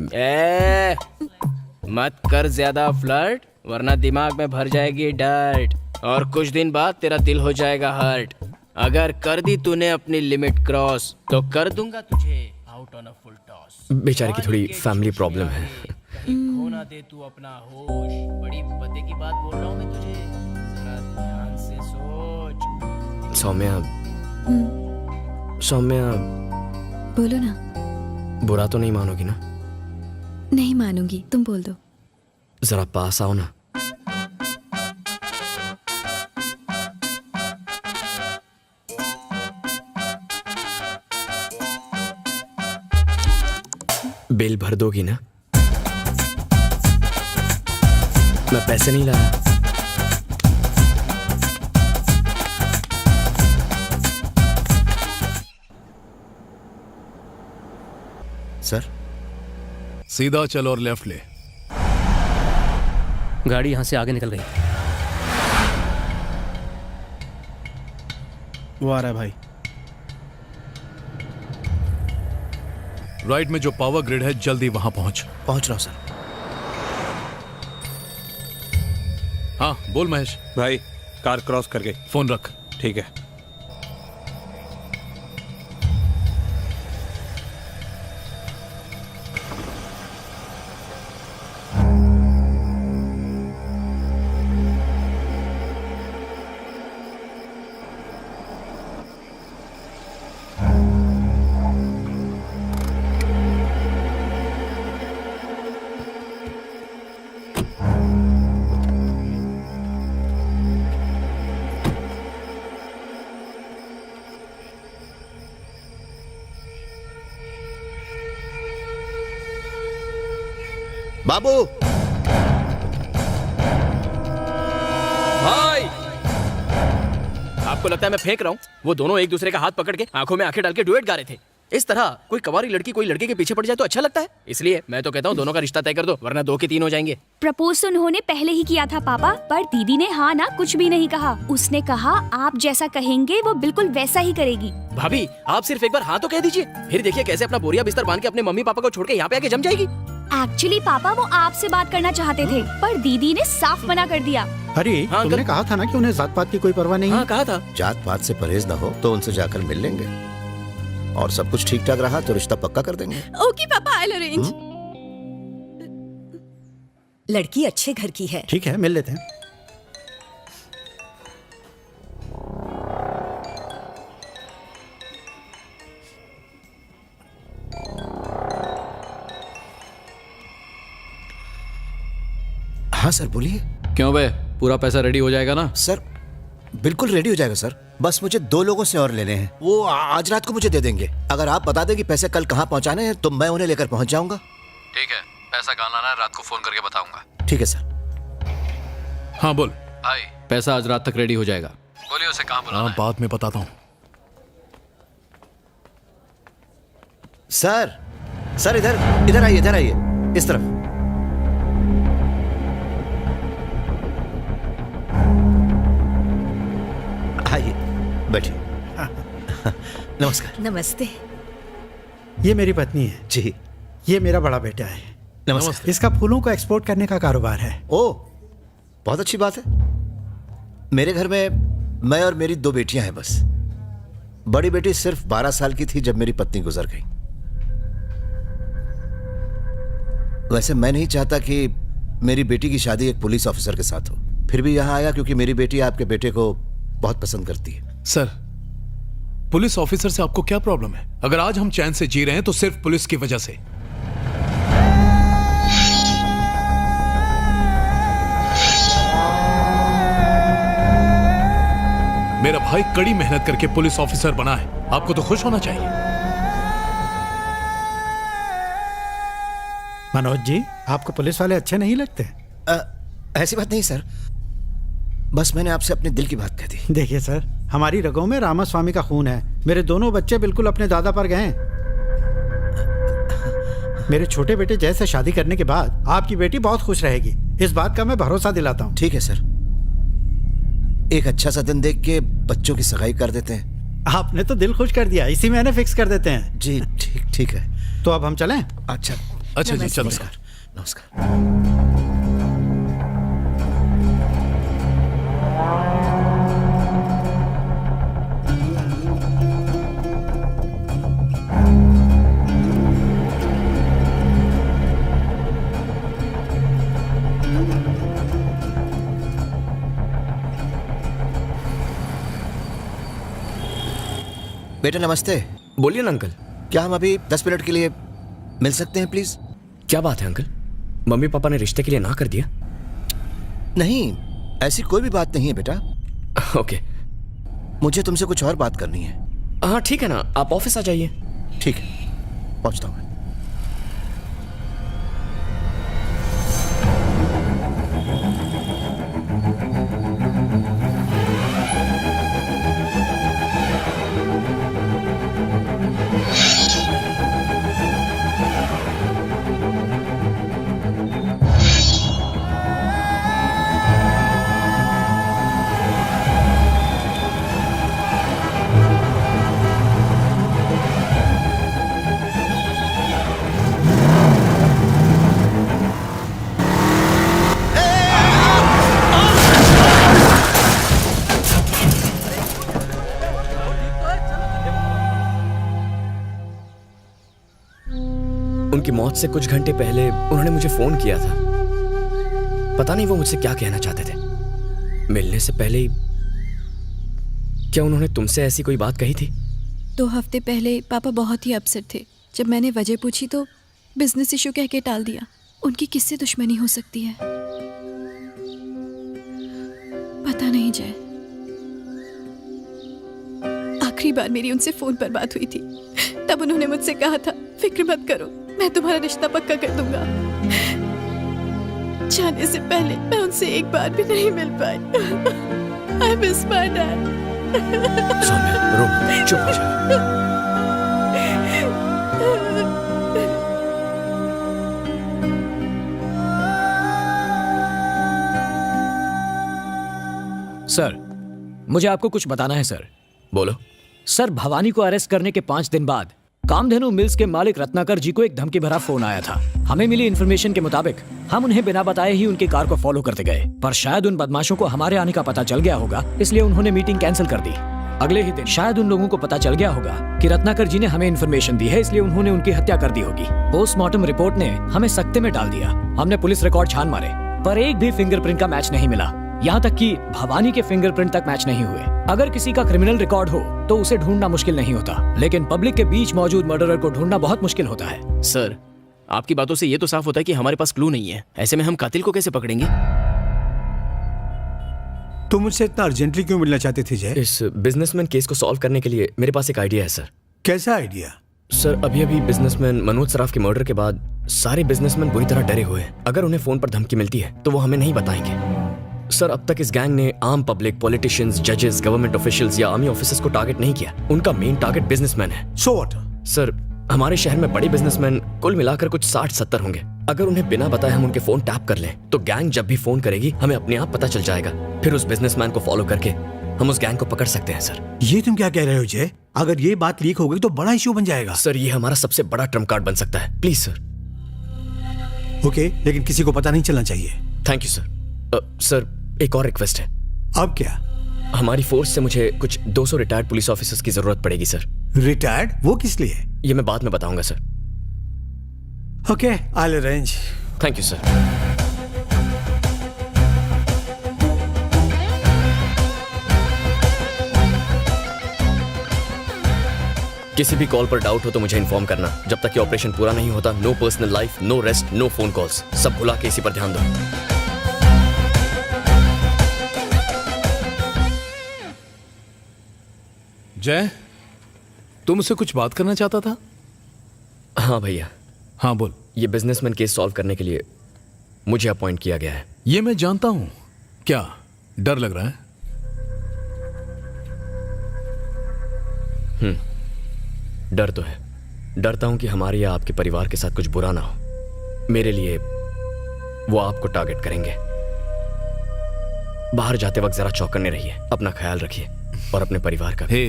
मत कर ज्यादा फ्लर्ट, वरना दिमाग में भर जाएगी डर्ट और कुछ दिन बाद तेरा दिल हो जाएगा हर्ट। अगर कर दी तूने अपनी लिमिट क्रॉस तो कर दूंगा तुझे out on a full toss. बेचारे की थोड़ी फैमिली प्रॉब्लम है। खोना दे तू अपना होश, बड़ी पते की बात बोल रहा हूँ मैं तुझे, जरा ध्यान से सोच। सौम्या, सौम्या, बोलो ना। बुरा तो नहीं मानोगी ना? नहीं मानूंगी, तुम बोल दो। जरा पास आओ ना। बिल भर दोगी ना? मैं पैसे नहीं लाया। सर, सीधा चल और लेफ्ट ले। गाड़ी यहाँ से आगे निकल गई। वो आ रहा है भाई। राइट में जो पावर ग्रिड है, जल्दी वहां पहुंच रहा हूं सर। हाँ बोल महेश। भाई कार क्रॉस कर गई। फोन रख। ठीक है। बाबू, भाई आपको लगता है मैं फेंक रहा हूँ? वो दोनों एक दूसरे का हाथ पकड़ के आंखों में आंखें डाल के डुएट गा रहे थे। इस तरह कोई कवारी लड़की कोई लड़के के पीछे पड़ जाए तो अच्छा लगता है। इसलिए मैं तो कहता हूँ दोनों का रिश्ता तय कर दो, वरना 2 के 3 हो जाएंगे। प्रपोज तो उन्होंने पहले ही किया था पापा, पर दीदी ने हाँ ना कुछ भी नहीं कहा। उसने कहा आप जैसा कहेंगे वो बिल्कुल वैसा ही करेगी। भाभी आप सिर्फ एक बार हाँ तो कह दीजिए, फिर देखिए कैसे अपना बोरिया बिस्तर बांध के अपने मम्मी पापा को छोड़ के यहाँ पे आके जम जाएगी। एक्चुअली पापा वो आपसे बात करना चाहते थे, पर दीदी ने साफ मना कर दिया। अरे हाँ, तुमने कहा था ना कि उन्हें जात पात की कोई परवाह नहीं है। हाँ कहा था। जात पात से परहेज ना हो तो उनसे जाकर मिल लेंगे, और सब कुछ ठीक ठाक रहा तो रिश्ता पक्का कर देंगे। ओके पापा, आई विल अरेंज। लड़की अच्छे घर की है। ठीक है, मिल लेते हैं। हाँ सर बोलिए। क्यों बे, पूरा पैसा रेडी हो जाएगा ना? सर बिल्कुल रेडी हो जाएगा सर, बस मुझे 2 लोगों से और लेने हैं, वो आज रात को मुझे दे देंगे। अगर आप बता दें कि पैसे कल कहाँ पहुँचाने हैं तो मैं उन्हें लेकर पहुँच जाऊंगा। ठीक है, पैसा कहाँ लाना है रात को फोन करके बताऊंगा। ठीक है सर। हाँ बोल। भाई पैसा आज रात तक रेडी हो जाएगा। बोलिए उसे कहाँ बुलाना है? बाद में बताता हूँ। सर, सर इधर आइए, इधर आइए, इस तरफ। आइए बैठिए। नमस्कार। नमस्ते। ये मेरी पत्नी है जी। ये मेरा बड़ा बेटा है। नमस्कार। इसका फूलों को एक्सपोर्ट करने का कारोबार है। ओ, बहुत अच्छी बात है। मेरे घर में मैं और मेरी 2 बेटियां हैं बस। बड़ी बेटी सिर्फ 12 साल की थी जब मेरी पत्नी गुजर गई। वैसे मैं नहीं चाहता कि मेरी बेटी की शादी एक पुलिस ऑफिसर के साथ हो, फिर भी यहां आया क्योंकि मेरी बेटी आपके बेटे को बहुत पसंद करती है। सर, पुलिस ऑफिसर से आपको क्या प्रॉब्लम है? अगर आज हम चैन से जी रहे हैं तो सिर्फ पुलिस की वजह से। मेरा भाई कड़ी मेहनत करके पुलिस ऑफिसर बना है, आपको तो खुश होना चाहिए। मनोज जी, आपको पुलिस वाले अच्छे नहीं लगते? ऐसी बात नहीं सर, बस मैंने आपसे अपने दिल की बात कह दी। देखिए सर, हमारी रगों में रामास्वामी का खून है। मेरे दोनों बच्चे बिल्कुल अपने दादा पर गए। मेरे छोटे बेटे जैसे शादी करने के बाद आपकी बेटी बहुत खुश रहेगी, इस बात का मैं भरोसा दिलाता हूँ। ठीक है सर, एक अच्छा सा दिन देख के बच्चों की सगाई कर देते हैं। आपने तो दिल खुश कर दिया, इसी महीने फिक्स कर देते हैं। जी ठीक है। तो अब हम चलें? अच्छा जी, चलो। नमस्कार। बेटा नमस्ते। बोलिए ना अंकल। क्या हम अभी 10 मिनट के लिए मिल सकते हैं प्लीज? क्या बात है अंकल, मम्मी पापा ने रिश्ते के लिए ना कर दिया? नहीं, ऐसी कोई भी बात नहीं है बेटा। ओके। मुझे तुमसे कुछ और बात करनी है। हाँ ठीक है ना, आप ऑफिस आ जाइए। ठीक है, पहुंचता हूँ। उनकी मौत से कुछ घंटे पहले उन्होंने मुझे फोन किया था। पता नहीं वो मुझसे क्या कहना चाहते थे। मिलने से पहले ही क्या उन्होंने तुमसे ऐसी कोई बात कही थी? 2 हफ्ते पहले पापा बहुत ही अपसेट थे। जब मैंने वजह पूछी तो बिजनेस इशू कह के टाल दिया। उनकी किससे दुश्मनी हो सकती है पता नहीं जय। आखिरी बार मेरी उनसे फोन पर बात हुई थी, तब उन्होंने मुझसे कहा था फिक्र मत करो, मैं तुम्हारा रिश्ता पक्का कर दूंगा। जाने से पहले मैं उनसे एक बार भी नहीं मिल पाई। I miss my dad. Saumya, रो मत, चुप हो जा। सर, मुझे आपको कुछ बताना है सर। बोलो। सर, भवानी को अरेस्ट करने के 5 दिन बाद कामधेनु मिल्स के मालिक रत्नाकर जी को एक धमकी भरा फोन आया था। हमें मिली इन्फॉर्मेशन के मुताबिक हम उन्हें बिना बताए ही उनकी कार को फॉलो करते गए, पर शायद उन बदमाशों को हमारे आने का पता चल गया होगा, इसलिए उन्होंने मीटिंग कैंसिल कर दी। अगले ही दिन शायद उन लोगों को पता चल गया होगा कि रत्नाकर जी ने हमें इन्फॉर्मेशन दी है, इसलिए उन्होंने उनकी हत्या कर दी होगी। पोस्टमार्टम रिपोर्ट ने हमें सकते में डाल दिया। हमने पुलिस रिकॉर्ड छान मारे, पर एक भी फिंगरप्रिंट का मैच नहीं मिला। यहाँ तक कि भवानी के फिंगरप्रिंट तक मैच नहीं हुए। अगर किसी का क्रिमिनल रिकॉर्ड हो तो उसे ढूंढना मुश्किल नहीं होता, लेकिन पब्लिक के बीच मौजूद मर्डरर को ढूंढना बहुत मुश्किल होता है। सर, आपकी बातों से ये तो साफ होता है कि हमारे पास क्लू नहीं है। ऐसे में हम कातिल को कैसे पकड़ेंगे? तुम मुझसे इतना अर्जेंटली क्यों मिलना चाहते थे जय? इस बिजनेसमैन केस को सॉल्व करने के लिए मेरे पास एक आइडिया है सर। कैसा आइडिया? सर, अभी अभी बिजनेसमैन मनोज सराफ के मर्डर के बाद सारे बिजनेसमैन बुरी तरह डरे हुए हैं। अगर उन्हें फोन पर धमकी मिलती है तो वो हमें नहीं बताएंगे। सर, अब तक इस गैंग ने आम पब्लिक, पॉलिटिशियंस, जजेस, गवर्नमेंट ऑफिशियल्स या आर्मी ऑफिसर्स को टारगेट नहीं किया। उनका मेन टारगेट बिजनेसमैन है। So what? सर, हमारे शहर में बड़े बिजनेसमैन कुल मिलाकर कुछ 60-70 होंगे। अगर उन्हें बिना बताए हम उनके फोन टैप कर लें तो गैंग जब भी फोन करेगी हमें अपने आप पता चल जाएगा। फिर उस बिजनेसमैन को फॉलो करके हम उस गैंग को पकड़ सकते हैं सर। ये तुम क्या कह रहे हो जय? अगर ये बात लीक हो गई तो बड़ा इश्यू बन जाएगा। सर, ये हमारा सबसे बड़ा ट्रम्प कार्ड बन सकता है। Please sir. ओके, लेकिन किसी को पता नहीं चलना चाहिए। Thank you sir. सर एक और रिक्वेस्ट है। अब क्या? हमारी फोर्स से मुझे कुछ 200 रिटायर्ड पुलिस ऑफिसर्स की जरूरत पड़ेगी सर। रिटायर्ड? वो किस लिए? ये मैं बाद में बताऊंगा sir. Okay, I will arrange. Thank you sir. किसी भी कॉल पर डाउट हो तो मुझे इन्फॉर्म करना। जब तक ये ऑपरेशन पूरा नहीं होता, no personal life, no rest, no phone calls. सब भुला के इसी पर ध्यान दो। जय, तुम मुझसे कुछ बात करना चाहता था? हाँ भैया। हाँ बोल। ये बिजनेसमैन केस सॉल्व करने के लिए मुझे अपॉइंट किया गया है। ये मैं जानता हूं। क्या डर लग रहा है? डर तो है। डरता हूं कि हमारे या आपके परिवार के साथ कुछ बुरा ना हो। मेरे लिए वो आपको टारगेट करेंगे। बाहर जाते वक्त जरा चौकन्ने रहिए, अपना ख्याल रखिए और अपने परिवार का। हे,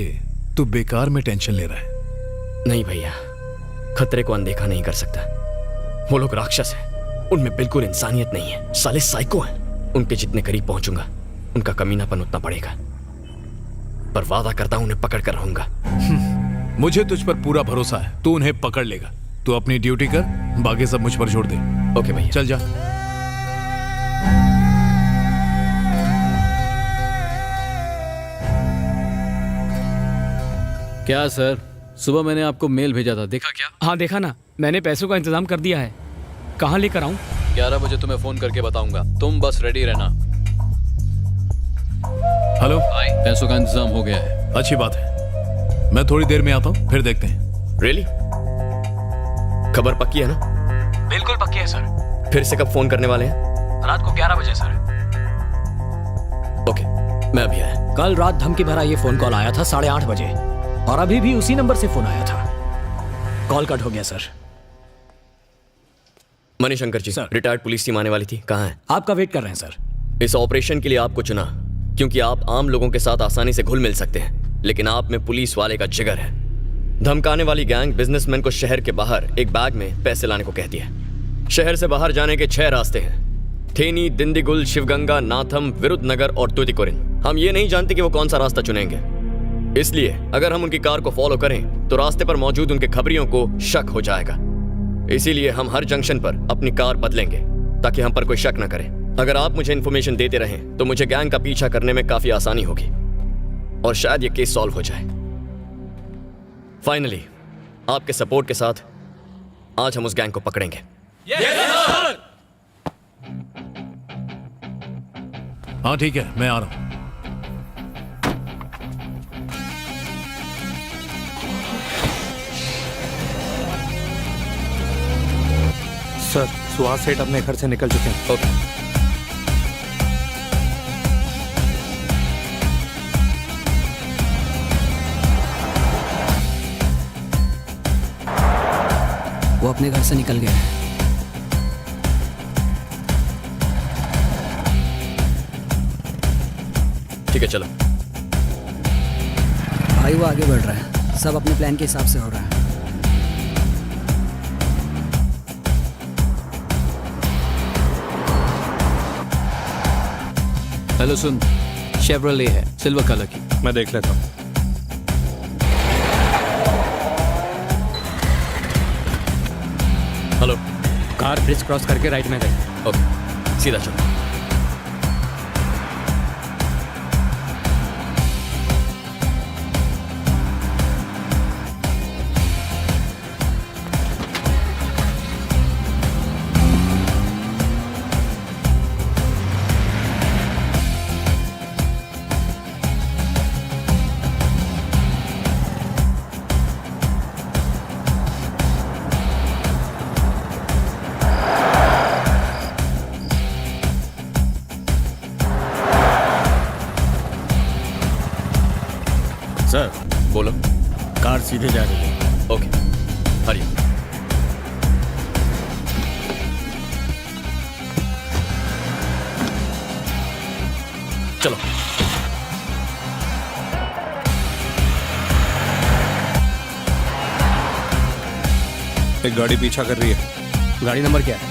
तू बेकार में टेंशन ले रहा है। नहीं भैया, खतरे को अनदेखा नहीं कर सकता। वो लोग राक्षस हैं, उनमें बिल्कुल इंसानियत नहीं है। साले साइको हैं। उनके जितने करीब पहुंचूंगा उनका कमीनापन उतना बढ़ेगा। पर वादा करता हूं उन्हें पकड़ कर रहूंगा। मुझे तुझ पर पूरा भरोसा है, तू उन्हें पकड़ लेगा। तू अपनी ड्यूटी कर, बाकी सब मुझ पर छोड़ दे। ओके भैया, चल जा। क्या सर, सुबह मैंने आपको मेल भेजा था, देखा क्या? हाँ देखा ना, मैंने पैसों का इंतजाम कर दिया है। कहाँ लेकर आऊँ? 11 बजे तुम्हें फोन करके बताऊंगा, तुम बस रेडी रहना। हेलो, पैसों का इंतजाम हो गया है। अच्छी बात है, मैं थोड़ी देर में आता हूँ, फिर देखते हैं। रियली? खबर पक्की है ना? बिल्कुल पक्की है सर। फिर से कब फोन करने वाले हैं? रात को 11 बजे सर। ओके, मैं अभी आया। कल रात धमकी भरा ये फोन कॉल आया था 8:30 बजे और अभी भी उसी नंबर से फोन आया था। कॉल कट हो गया सर। मणिशंकर जी सर, रिटायर्ड पुलिस टीम आने वाली थी, कहाँ है? आपका वेट कर रहे हैं सर। इस ऑपरेशन के लिए आपको चुना क्योंकि आप आम लोगों के साथ आसानी से घुल मिल सकते हैं, लेकिन आप में पुलिस वाले का जिगर है। धमकाने वाली गैंग बिजनेसमैन को शहर के बाहर एक बैग में पैसे लाने को कहती है। शहर से बाहर जाने के 6 रास्ते हैं, थेनी, दिंदीगुल, शिवगंगा, नाथम, विरुद्धनगर और तुतिकोरिन। हम ये नहीं जानते कि वो कौन सा रास्ता चुनेंगे, इसलिए अगर हम उनकी कार को फॉलो करें तो रास्ते पर मौजूद उनके खबरियों को शक हो जाएगा। इसीलिए हम हर जंक्शन पर अपनी कार बदलेंगे ताकि हम पर कोई शक न करे। अगर आप मुझे इन्फॉर्मेशन देते रहें तो मुझे गैंग का पीछा करने में काफी आसानी होगी और शायद ये केस सॉल्व हो जाए। फाइनली आपके सपोर्ट के साथ आज हम उस गैंग को पकड़ेंगे। हाँ ठीक है, मैं आ रहा हूं। सर, सुहास सेठ अपने घर से निकल चुके हैं। ओके। वो अपने घर से निकल गया है। ठीक है, चलो। भाई वो आगे बढ़ रहा है, सब अपने प्लान के हिसाब से हो रहा है। हेलो सुन, शेवरले है, सिल्वर कलर की। मैं देख लेता हूँ। हेलो। कार ब्रिज क्रॉस करके राइट में गई। ओके, सीधा चलो। सर बोलो। कार सीधे जा रही है। ओके, हरिओम। चलो। एक गाड़ी पीछा कर रही है। गाड़ी नंबर क्या है?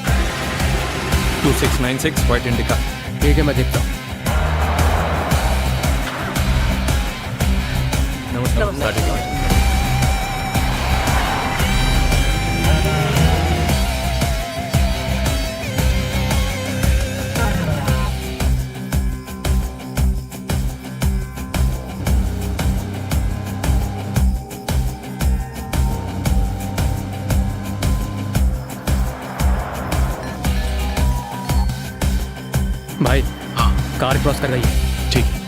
2696 व्हाइट इंडिका। ठीक है, मैं देखता हूँ। नमस्कार। भाई, हाँ, कार क्रॉस कर रही है। ठीक है।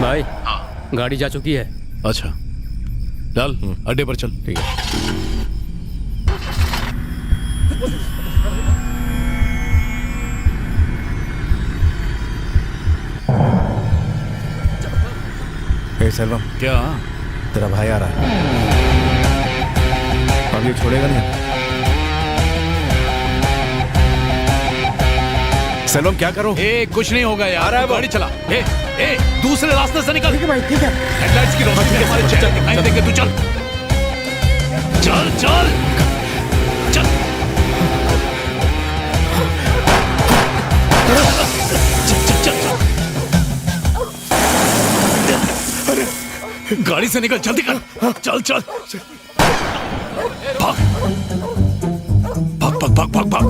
भाई, गाड़ी जा चुकी है। अच्छा, लाल अड्डे पर चल। ठीक है। हे सेल्वम, क्या? तेरा भाई आ रहा है। अब ये छोड़ेगा नहीं। सेल्वम क्या करो? कुछ नहीं होगा यार। रहा है वो। गाड़ी चला। दूसरे रास्ते से निकल। ठीक है भाई, ठीक है। हेडलाइट्स की रोशनी से हमारे चेहरे दिखाई देंगे। तू चल चल चल चल। गाड़ी से निकल, जल्दी कर। चल चल भाग भाग भाग भाग भाग भाग।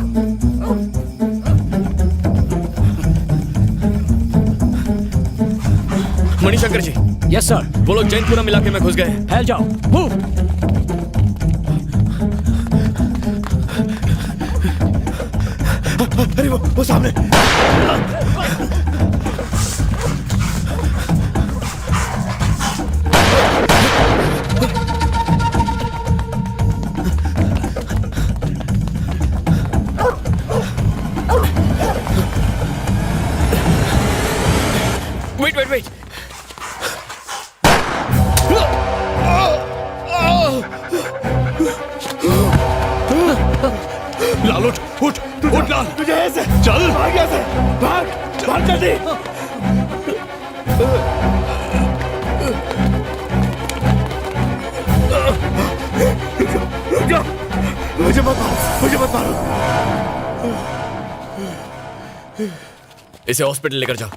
मणिशंकर जी। Yes sir. वो लोग जैनपुरम इलाके में घुस गए। फैल जाओ। मूव। अरे वो सामने। Wait wait wait. लाल उठ उठ उठ लाल। तुझे ऐसे चल भाग ऐसे भाग भाग जल्दी। रुक जा, मुझे मत मारो। इसे हॉस्पिटल लेकर जाओ।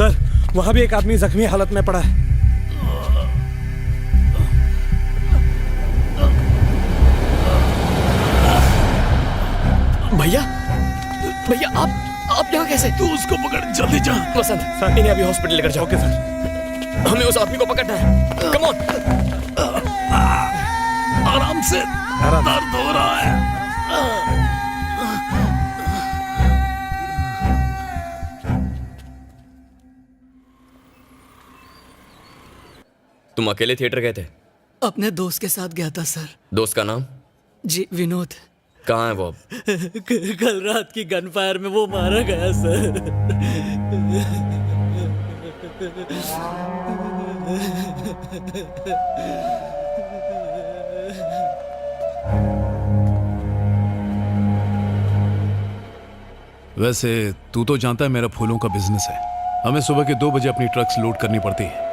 सर, वहाँ भी एक आदमी जख्मी हालत में पड़ा है। भैया, भैया आप यहाँ कैसे? तू उसको पकड़, जल्दी जा। वसंत, इन्हें अभी हॉस्पिटल लेकर जाओ। Okay sir. हमें उस आदमी को पकड़ना है। Come on. आराम से, दर्द हो रहा है। तुम अकेले थिएटर गए थे? अपने दोस्त के साथ गया था सर। दोस्त का नाम? जी विनोद। कहाँ है वो अब? कल रात की गनफायर में वो मारा गया सर। वैसे तू तो जानता है मेरा फूलों का बिजनेस है। हमें सुबह के 2 बजे अपनी ट्रक्स लोड करनी पड़ती है।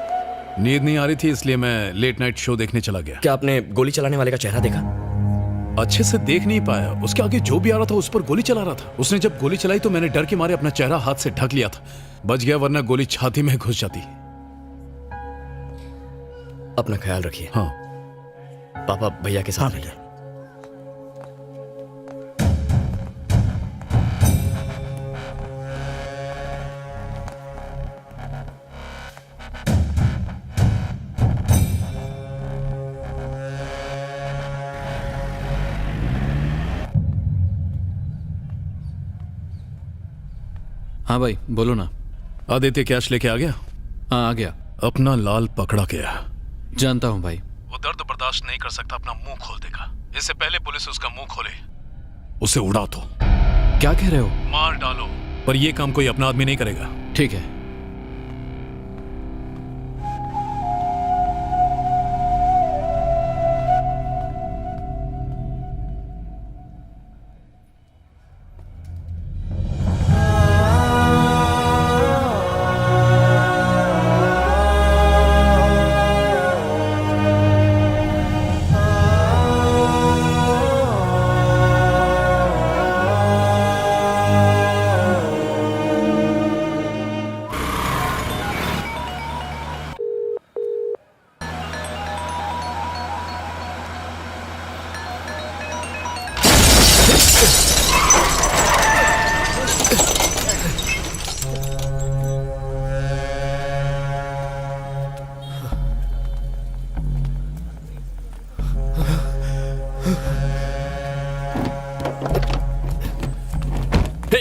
नींद नहीं आ रही थी इसलिए मैं लेट नाइट शो देखने चला गया। क्या आपने गोली चलाने वाले का चेहरा देखा? अच्छे से देख नहीं पाया। उसके आगे जो भी आ रहा था उस पर गोली चला रहा था। उसने जब गोली चलाई तो मैंने डर के मारे अपना चेहरा हाथ से ढक लिया था। बच गया, वरना गोली छाती में घुस जाती। अपना ख्याल रखिए। हाँ। पापा भैया के साथ रहिए। हाँ भाई बोलो ना। आदित्य कैश लेके आ गया? हाँ आ गया। अपना लाल पकड़ा गया। जानता हूँ भाई। वो दर्द बर्दाश्त नहीं कर सकता, अपना मुंह खोल देगा। इससे पहले पुलिस उसका मुंह खोले उसे उड़ा दो। क्या कह रहे हो? मार डालो, पर यह काम कोई अपना आदमी नहीं करेगा। ठीक है।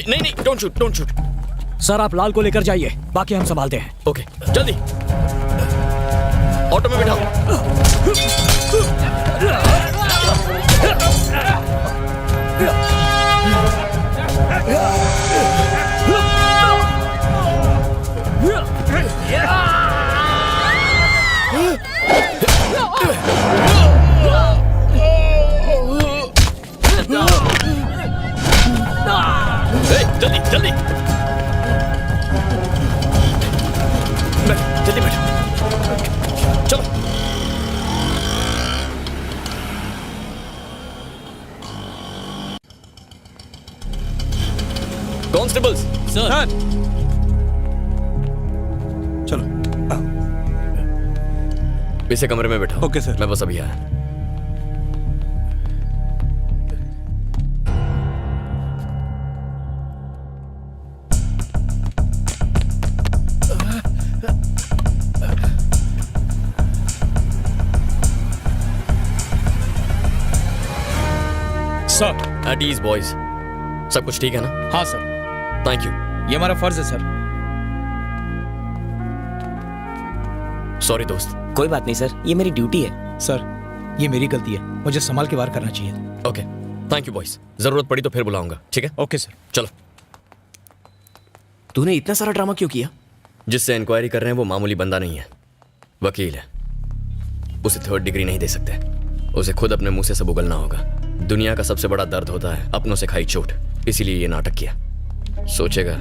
नहीं, डोंट शूट। सर आप लाल को लेकर जाइए, बाकी हम संभालते हैं। ओके, जल्दी ऑटो में बैठाओ। जल्दी जल्दी बैठ, चलो। कॉन्स्टेबल्स सर, चलो इसे कमरे में बैठा। Okay sir. मैं बस अभी आया। सर एट ईज बॉयज, सब कुछ ठीक है ना? हाँ सर। Thank you. ये हमारा फर्ज है सर। सॉरी दोस्त। कोई बात नहीं सर, ये मेरी ड्यूटी है। सर ये मेरी गलती है, मुझे संभाल के वार करना चाहिए। Okay, thank you boys. जरूरत पड़ी तो फिर बुलाऊंगा, ठीक है? Okay sir. चलो। तूने इतना सारा ड्रामा क्यों किया? जिससे इंक्वायरी कर रहे हैं वो मामूली बंदा नहीं है, वकील है। उसे 3rd डिग्री नहीं दे सकते। उसे खुद अपने मुंह से सब उगलना होगा। दुनिया का सबसे बड़ा दर्द होता है अपनों से खाई चोट, इसीलिए ये नाटक किया। सोचेगा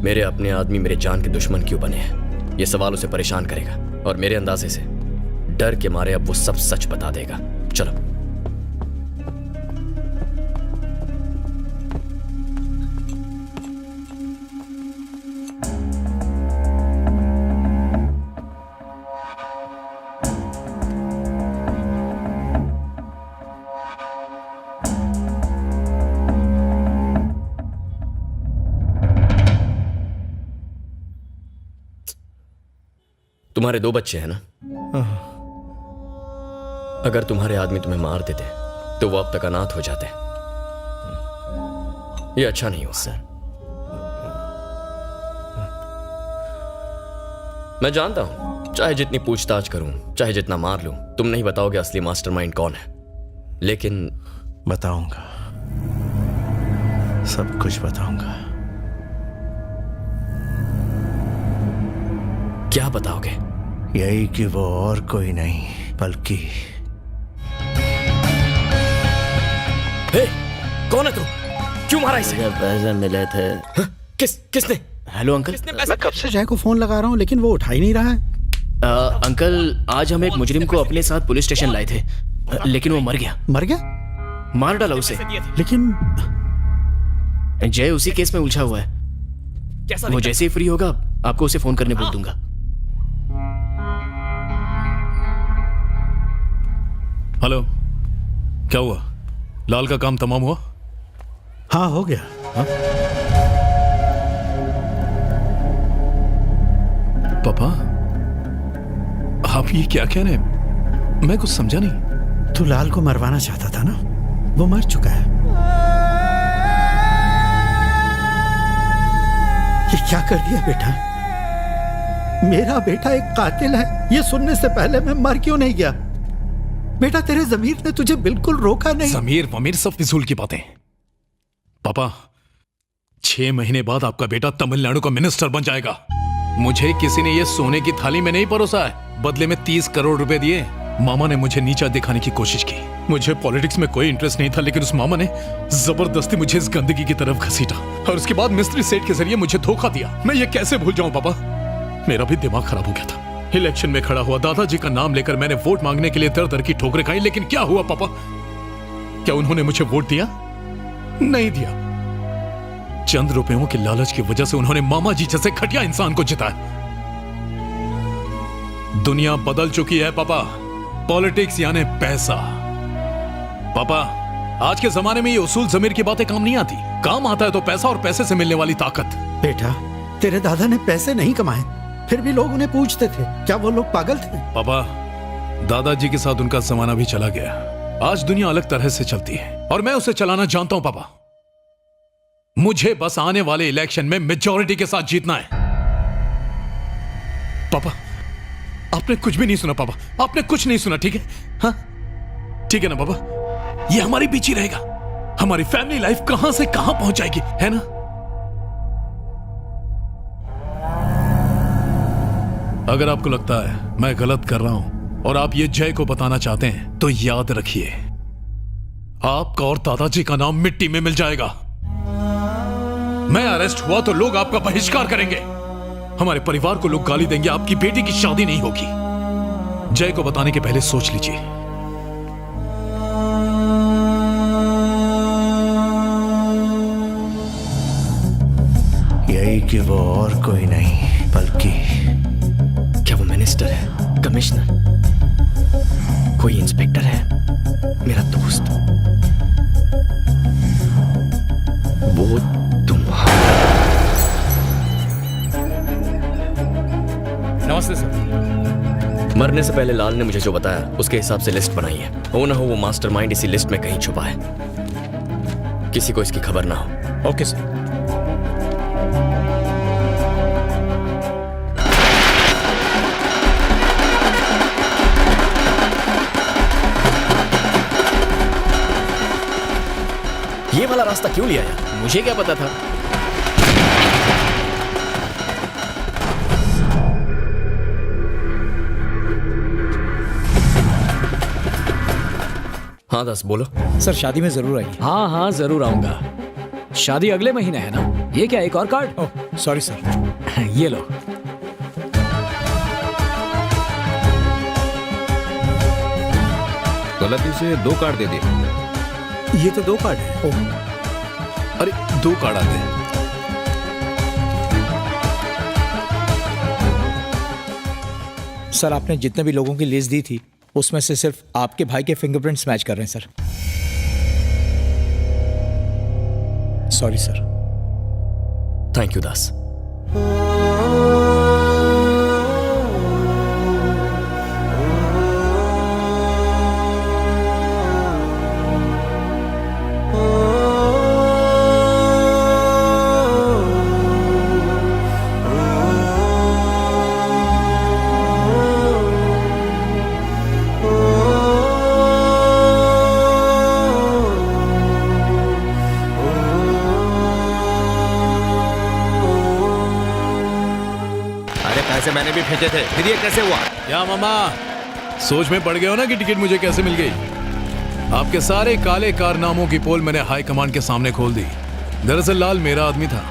मेरे अपने आदमी मेरे जान के दुश्मन क्यों बने हैं, ये सवाल उसे परेशान करेगा और मेरे अंदाजे से डर के मारे अब वो सब सच बता देगा। चलो। तुम्हारे 2 बच्चे हैं ना? अगर तुम्हारे आदमी तुम्हें मार देते तो वो अब तक अनाथ हो जाते। ये अच्छा नहीं हुआ सर। मैं जानता हूं, चाहे जितनी पूछताछ करूं, चाहे जितना मार लूं, तुम नहीं बताओगे असली मास्टरमाइंड कौन है। लेकिन बताऊंगा, सब कुछ बताऊंगा। क्या बताओगे? यही कि वो और कोई नहीं बल्कि कौन है तू? क्यों मारा इसे? पैसे मिले थे। किसने? Hello uncle. मैं कब से जय को फोन लगा रहा हूँ लेकिन वो उठा ही नहीं रहा है। अंकल, आज हम एक मुजरिम को अपने साथ पुलिस स्टेशन लाए थे, लेकिन वो मर गया। मर गया? मार डाला उसे। लेकिन जय उसी केस में उलझा हुआ है। वो जैसे ही फ्री होगा आपको उसे फोन करने बोल दूंगा। हेलो, क्या हुआ? लाल का काम तमाम हुआ? हाँ, हो गया। हाँ? पापा, आप ये क्या कह रहे हैं? मैं कुछ समझा नहीं। तू लाल को मरवाना चाहता था ना? वो मर चुका है। ये क्या कर दिया बेटा? मेरा बेटा एक कातिल है, ये सुनने से पहले मैं मर क्यों नहीं गया? बेटा, तेरे ज़मीर ने तुझे बिल्कुल रोका नहीं। ज़मीर वमीर सब फिजूल की बातें। पापा, 6 महीने बाद आपका बेटा तमिलनाडु का मिनिस्टर बन जाएगा। मुझे किसी ने ये सोने की थाली में नहीं परोसा है। बदले में 30 करोड़ रुपए दिए। मामा ने मुझे नीचा दिखाने की कोशिश की। मुझे पॉलिटिक्स में कोई इंटरेस्ट नहीं था, लेकिन उस मामा ने जबरदस्ती मुझे इस गंदगी की तरफ घसीटा और उसके बाद मिस्त्री सेठ के जरिए मुझे धोखा दिया। मैं ये कैसे भूल जाऊं पापा? मेरा भी दिमाग खराब हो गया था। इलेक्शन में खड़ा हुआ, दादाजी का नाम लेकर मैंने वोट मांगने के लिए दर दर की ठोकरें खाई, लेकिन क्या हुआ पापा? क्या उन्होंने मुझे वोट दिया? नहीं दिया। चंद रुपयों के लालच की वजह से उन्होंने मामा जी जैसे घटिया इंसान को जिताया। दुनिया बदल चुकी है पापा। पॉलिटिक्स यानी पैसा। पापा, आज के जमाने में ये उसूल ज़मीर की बातें काम नहीं आती। काम आता है तो पैसा और पैसे से मिलने वाली ताकत। बेटा, तेरे दादा ने पैसे नहीं कमाए, फिर भी लोग उन्हें पूछते थे। क्या वो लोग पागल थे? पापा, दादाजी के साथ उनका जमाना भी चला गया। आज दुनिया अलग तरह से चलती है और मैं उसे चलाना जानता हूं पापा। मुझे बस आने वाले इलेक्शन में मेजॉरिटी के साथ जीतना है। पापा, आपने कुछ भी नहीं सुना पापा, आपने कुछ नहीं सुना, ठीक है? हाँ, ठीक है ना पापा? ये हमारे बीच ही रहेगा। हमारी फैमिली लाइफ कहां से कहां पहुंच जाएगी, है ना? अगर आपको लगता है मैं गलत कर रहा हूं और आप ये जय को बताना चाहते हैं तो याद रखिए, आपका और दादाजी का नाम मिट्टी में मिल जाएगा। मैं अरेस्ट हुआ तो लोग आपका बहिष्कार करेंगे, हमारे परिवार को लोग गाली देंगे, आपकी बेटी की शादी नहीं होगी। जय को बताने के पहले सोच लीजिए। यही कि वो और कोई नहीं बल्कि क्या वो मिनिस्टर है, कमिश्नर, कोई इंस्पेक्टर है, मेरा दोस्त? वो नमस्ते सर। मरने से पहले लाल ने मुझे जो बताया उसके हिसाब से लिस्ट बनाई है। हो ना हो वो मास्टरमाइंड इसी लिस्ट में कहीं छुपा है, किसी को इसकी खबर ना हो। Okay sir. ये वाला रास्ता क्यों लिया यार? मुझे क्या पता था? हाँ दस, बोलो। सर, शादी में जरूर आइए। हाँ हाँ, जरूर आऊंगा। शादी अगले महीने है ना? ये क्या, एक और कार्ड? Oh sorry sir. ये लो। गलती से 2 कार्ड दे दिए। ये तो 2 कार्ड है। अरे 2 कार्ड आते हैं। सर, आपने जितने भी लोगों की लिस्ट दी थी उसमें से सिर्फ आपके भाई के फिंगरप्रिंट्स मैच कर रहे हैं sir. Sorry sir. Thank you Das. पैसे मैंने भी फेंके थे, फिर ये कैसे हुआ? क्या मामा सोच में पड़ गए हो ना कि टिकट मुझे कैसे मिल गई? आपके सारे काले कारनामों की पोल मैंने हाई कमांड के सामने खोल दी। दरअसल लाल मेरा आदमी था।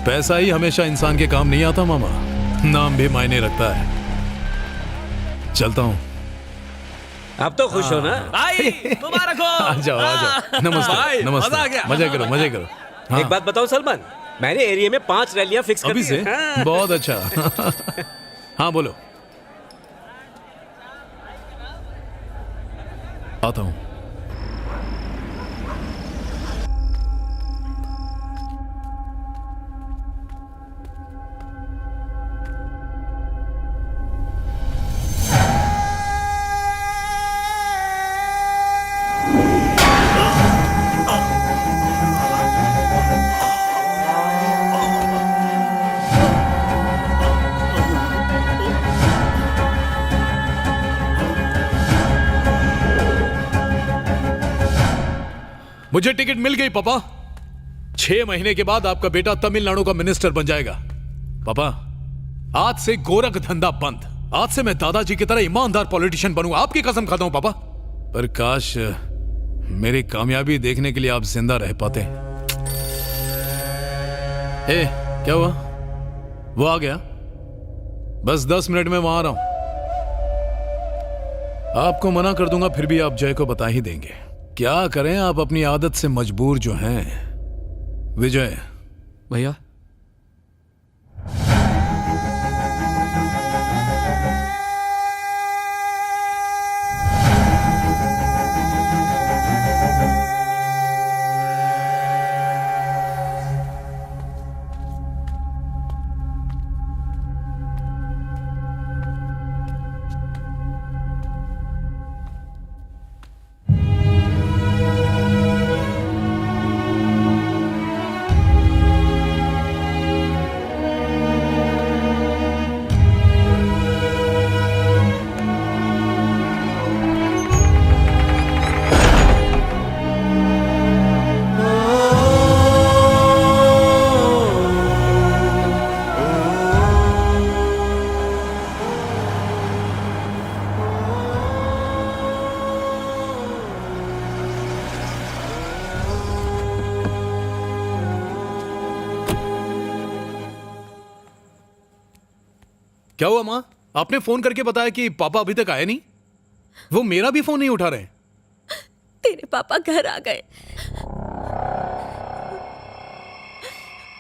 पैसा ही हमेशा इंसान के काम नहीं आता मामा, नाम भी मायने रखता है। चलता हूँ। अब तो खुश हो ना? भाई मुबारक हो। आ जाओ आ जाओ। नमस्ते भाई, नमस्ते। मजा आ गया। मजे करो मजे करो। हाँ, एक बात बताओ सलमान, मैंने एरिया में 5 रैलियां फिक्स कर अभी दी से हैं। हाँ। बहुत अच्छा। हाँ बोलो। आता हूँ। मुझे टिकट मिल गई पापा। 6 महीने के बाद आपका बेटा तमिलनाडु का मिनिस्टर बन जाएगा। पापा आज से गोरख धंधा बंद। आज से मैं दादाजी की तरह ईमानदार पॉलिटिशियन बनूंगा। आपकी कसम खाता हूं पापा। पर काश मेरी कामयाबी देखने के लिए आप जिंदा रह पाते। ए, क्या हुआ? वो आ गया? बस 10 मिनट में वहां आ रहा हूं। आपको मना कर दूंगा फिर भी आप जय को बता ही देंगे। क्या करें, आप अपनी आदत से मजबूर जो हैं। विजय भैया क्या हुआ माँ? आपने फोन करके बताया कि पापा अभी तक आए नहीं। वो मेरा भी फोन नहीं उठा रहे। तेरे पापा घर आ गए।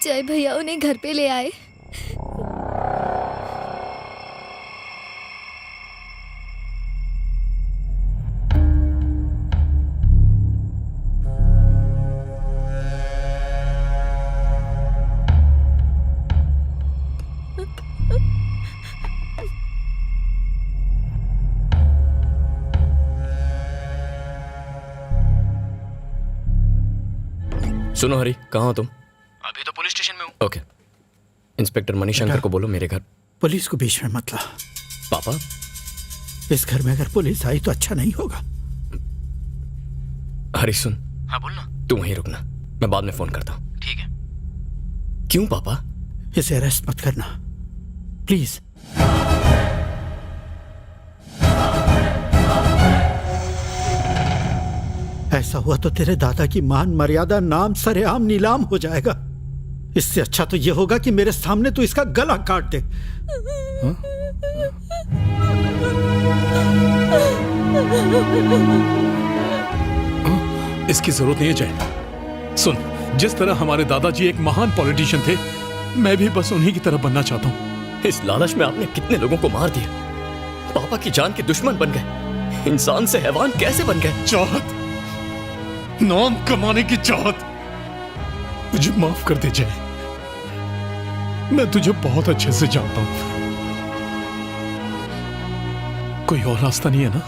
जय भैया उन्हें घर पे ले आए। सुनो हरी, कहाँ हो तुम? अभी तो पुलिस स्टेशन में हूँ। ओके, इंस्पेक्टर मणिशंकर को बोलो मेरे घर। पुलिस को बीच में मत ला। पापा इस घर में अगर पुलिस आई तो अच्छा नहीं होगा। हरी सुन। हाँ बोलना। तू वहीं रुकना, मैं बाद में फोन करता हूँ। ठीक है। क्यों पापा? इसे अरेस्ट मत करना प्लीज। ऐसा हुआ तो तेरे दादा की मान मर्यादा नाम सरेआम नीलाम हो जाएगा। इससे अच्छा तो यह होगा कि मेरे सामने तू इसका गला काट दे। इसकी जरूरत नहीं है जय। सुन, जिस तरह हमारे दादाजी एक महान पॉलिटिशियन थे, मैं भी बस उन्हीं की तरह बनना चाहता हूँ। इस लालच में आपने कितने लोगों को मार दिया। पापा की जान के दुश्मन बन गए। इंसान से हैवान कैसे बन गए? चाहत, नाम कमाने की चाहत। मुझे माफ कर दे जय। मैं तुझे बहुत अच्छे से जानता हूं। कोई और रास्ता नहीं है ना?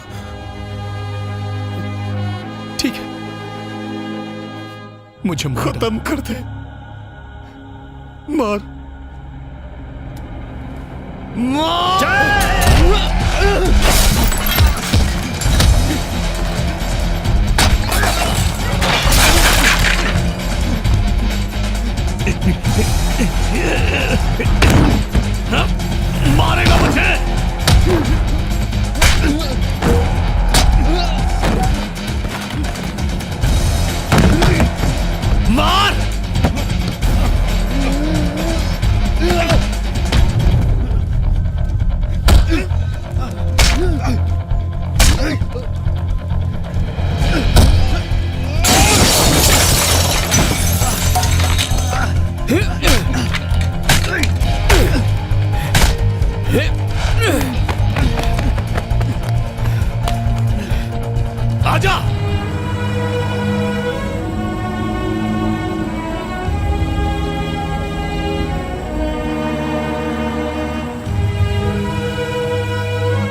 ठीक है, मुझे खत्म कर दे। मार मारेगा मुझे। मार। आजा।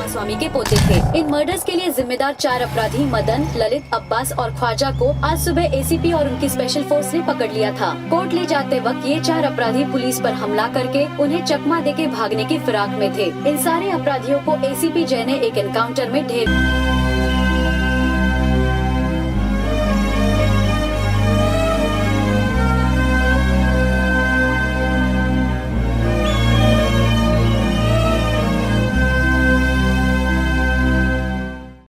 स्वामी के पोते थे। इन मर्डर्स के लिए जिम्मेदार 4 अपराधी मदन, ललित, अब्बास और ख्वाजा को आज सुबह एसीपी और उनकी स्पेशल फोर्स ने पकड़ लिया था। कोर्ट ले जाते वक्त ये 4 अपराधी पुलिस पर हमला करके उन्हें चकमा देके भागने की फिराक में थे। इन सारे अपराधियों को एसीपी जय ने एक एनकाउंटर में ढेर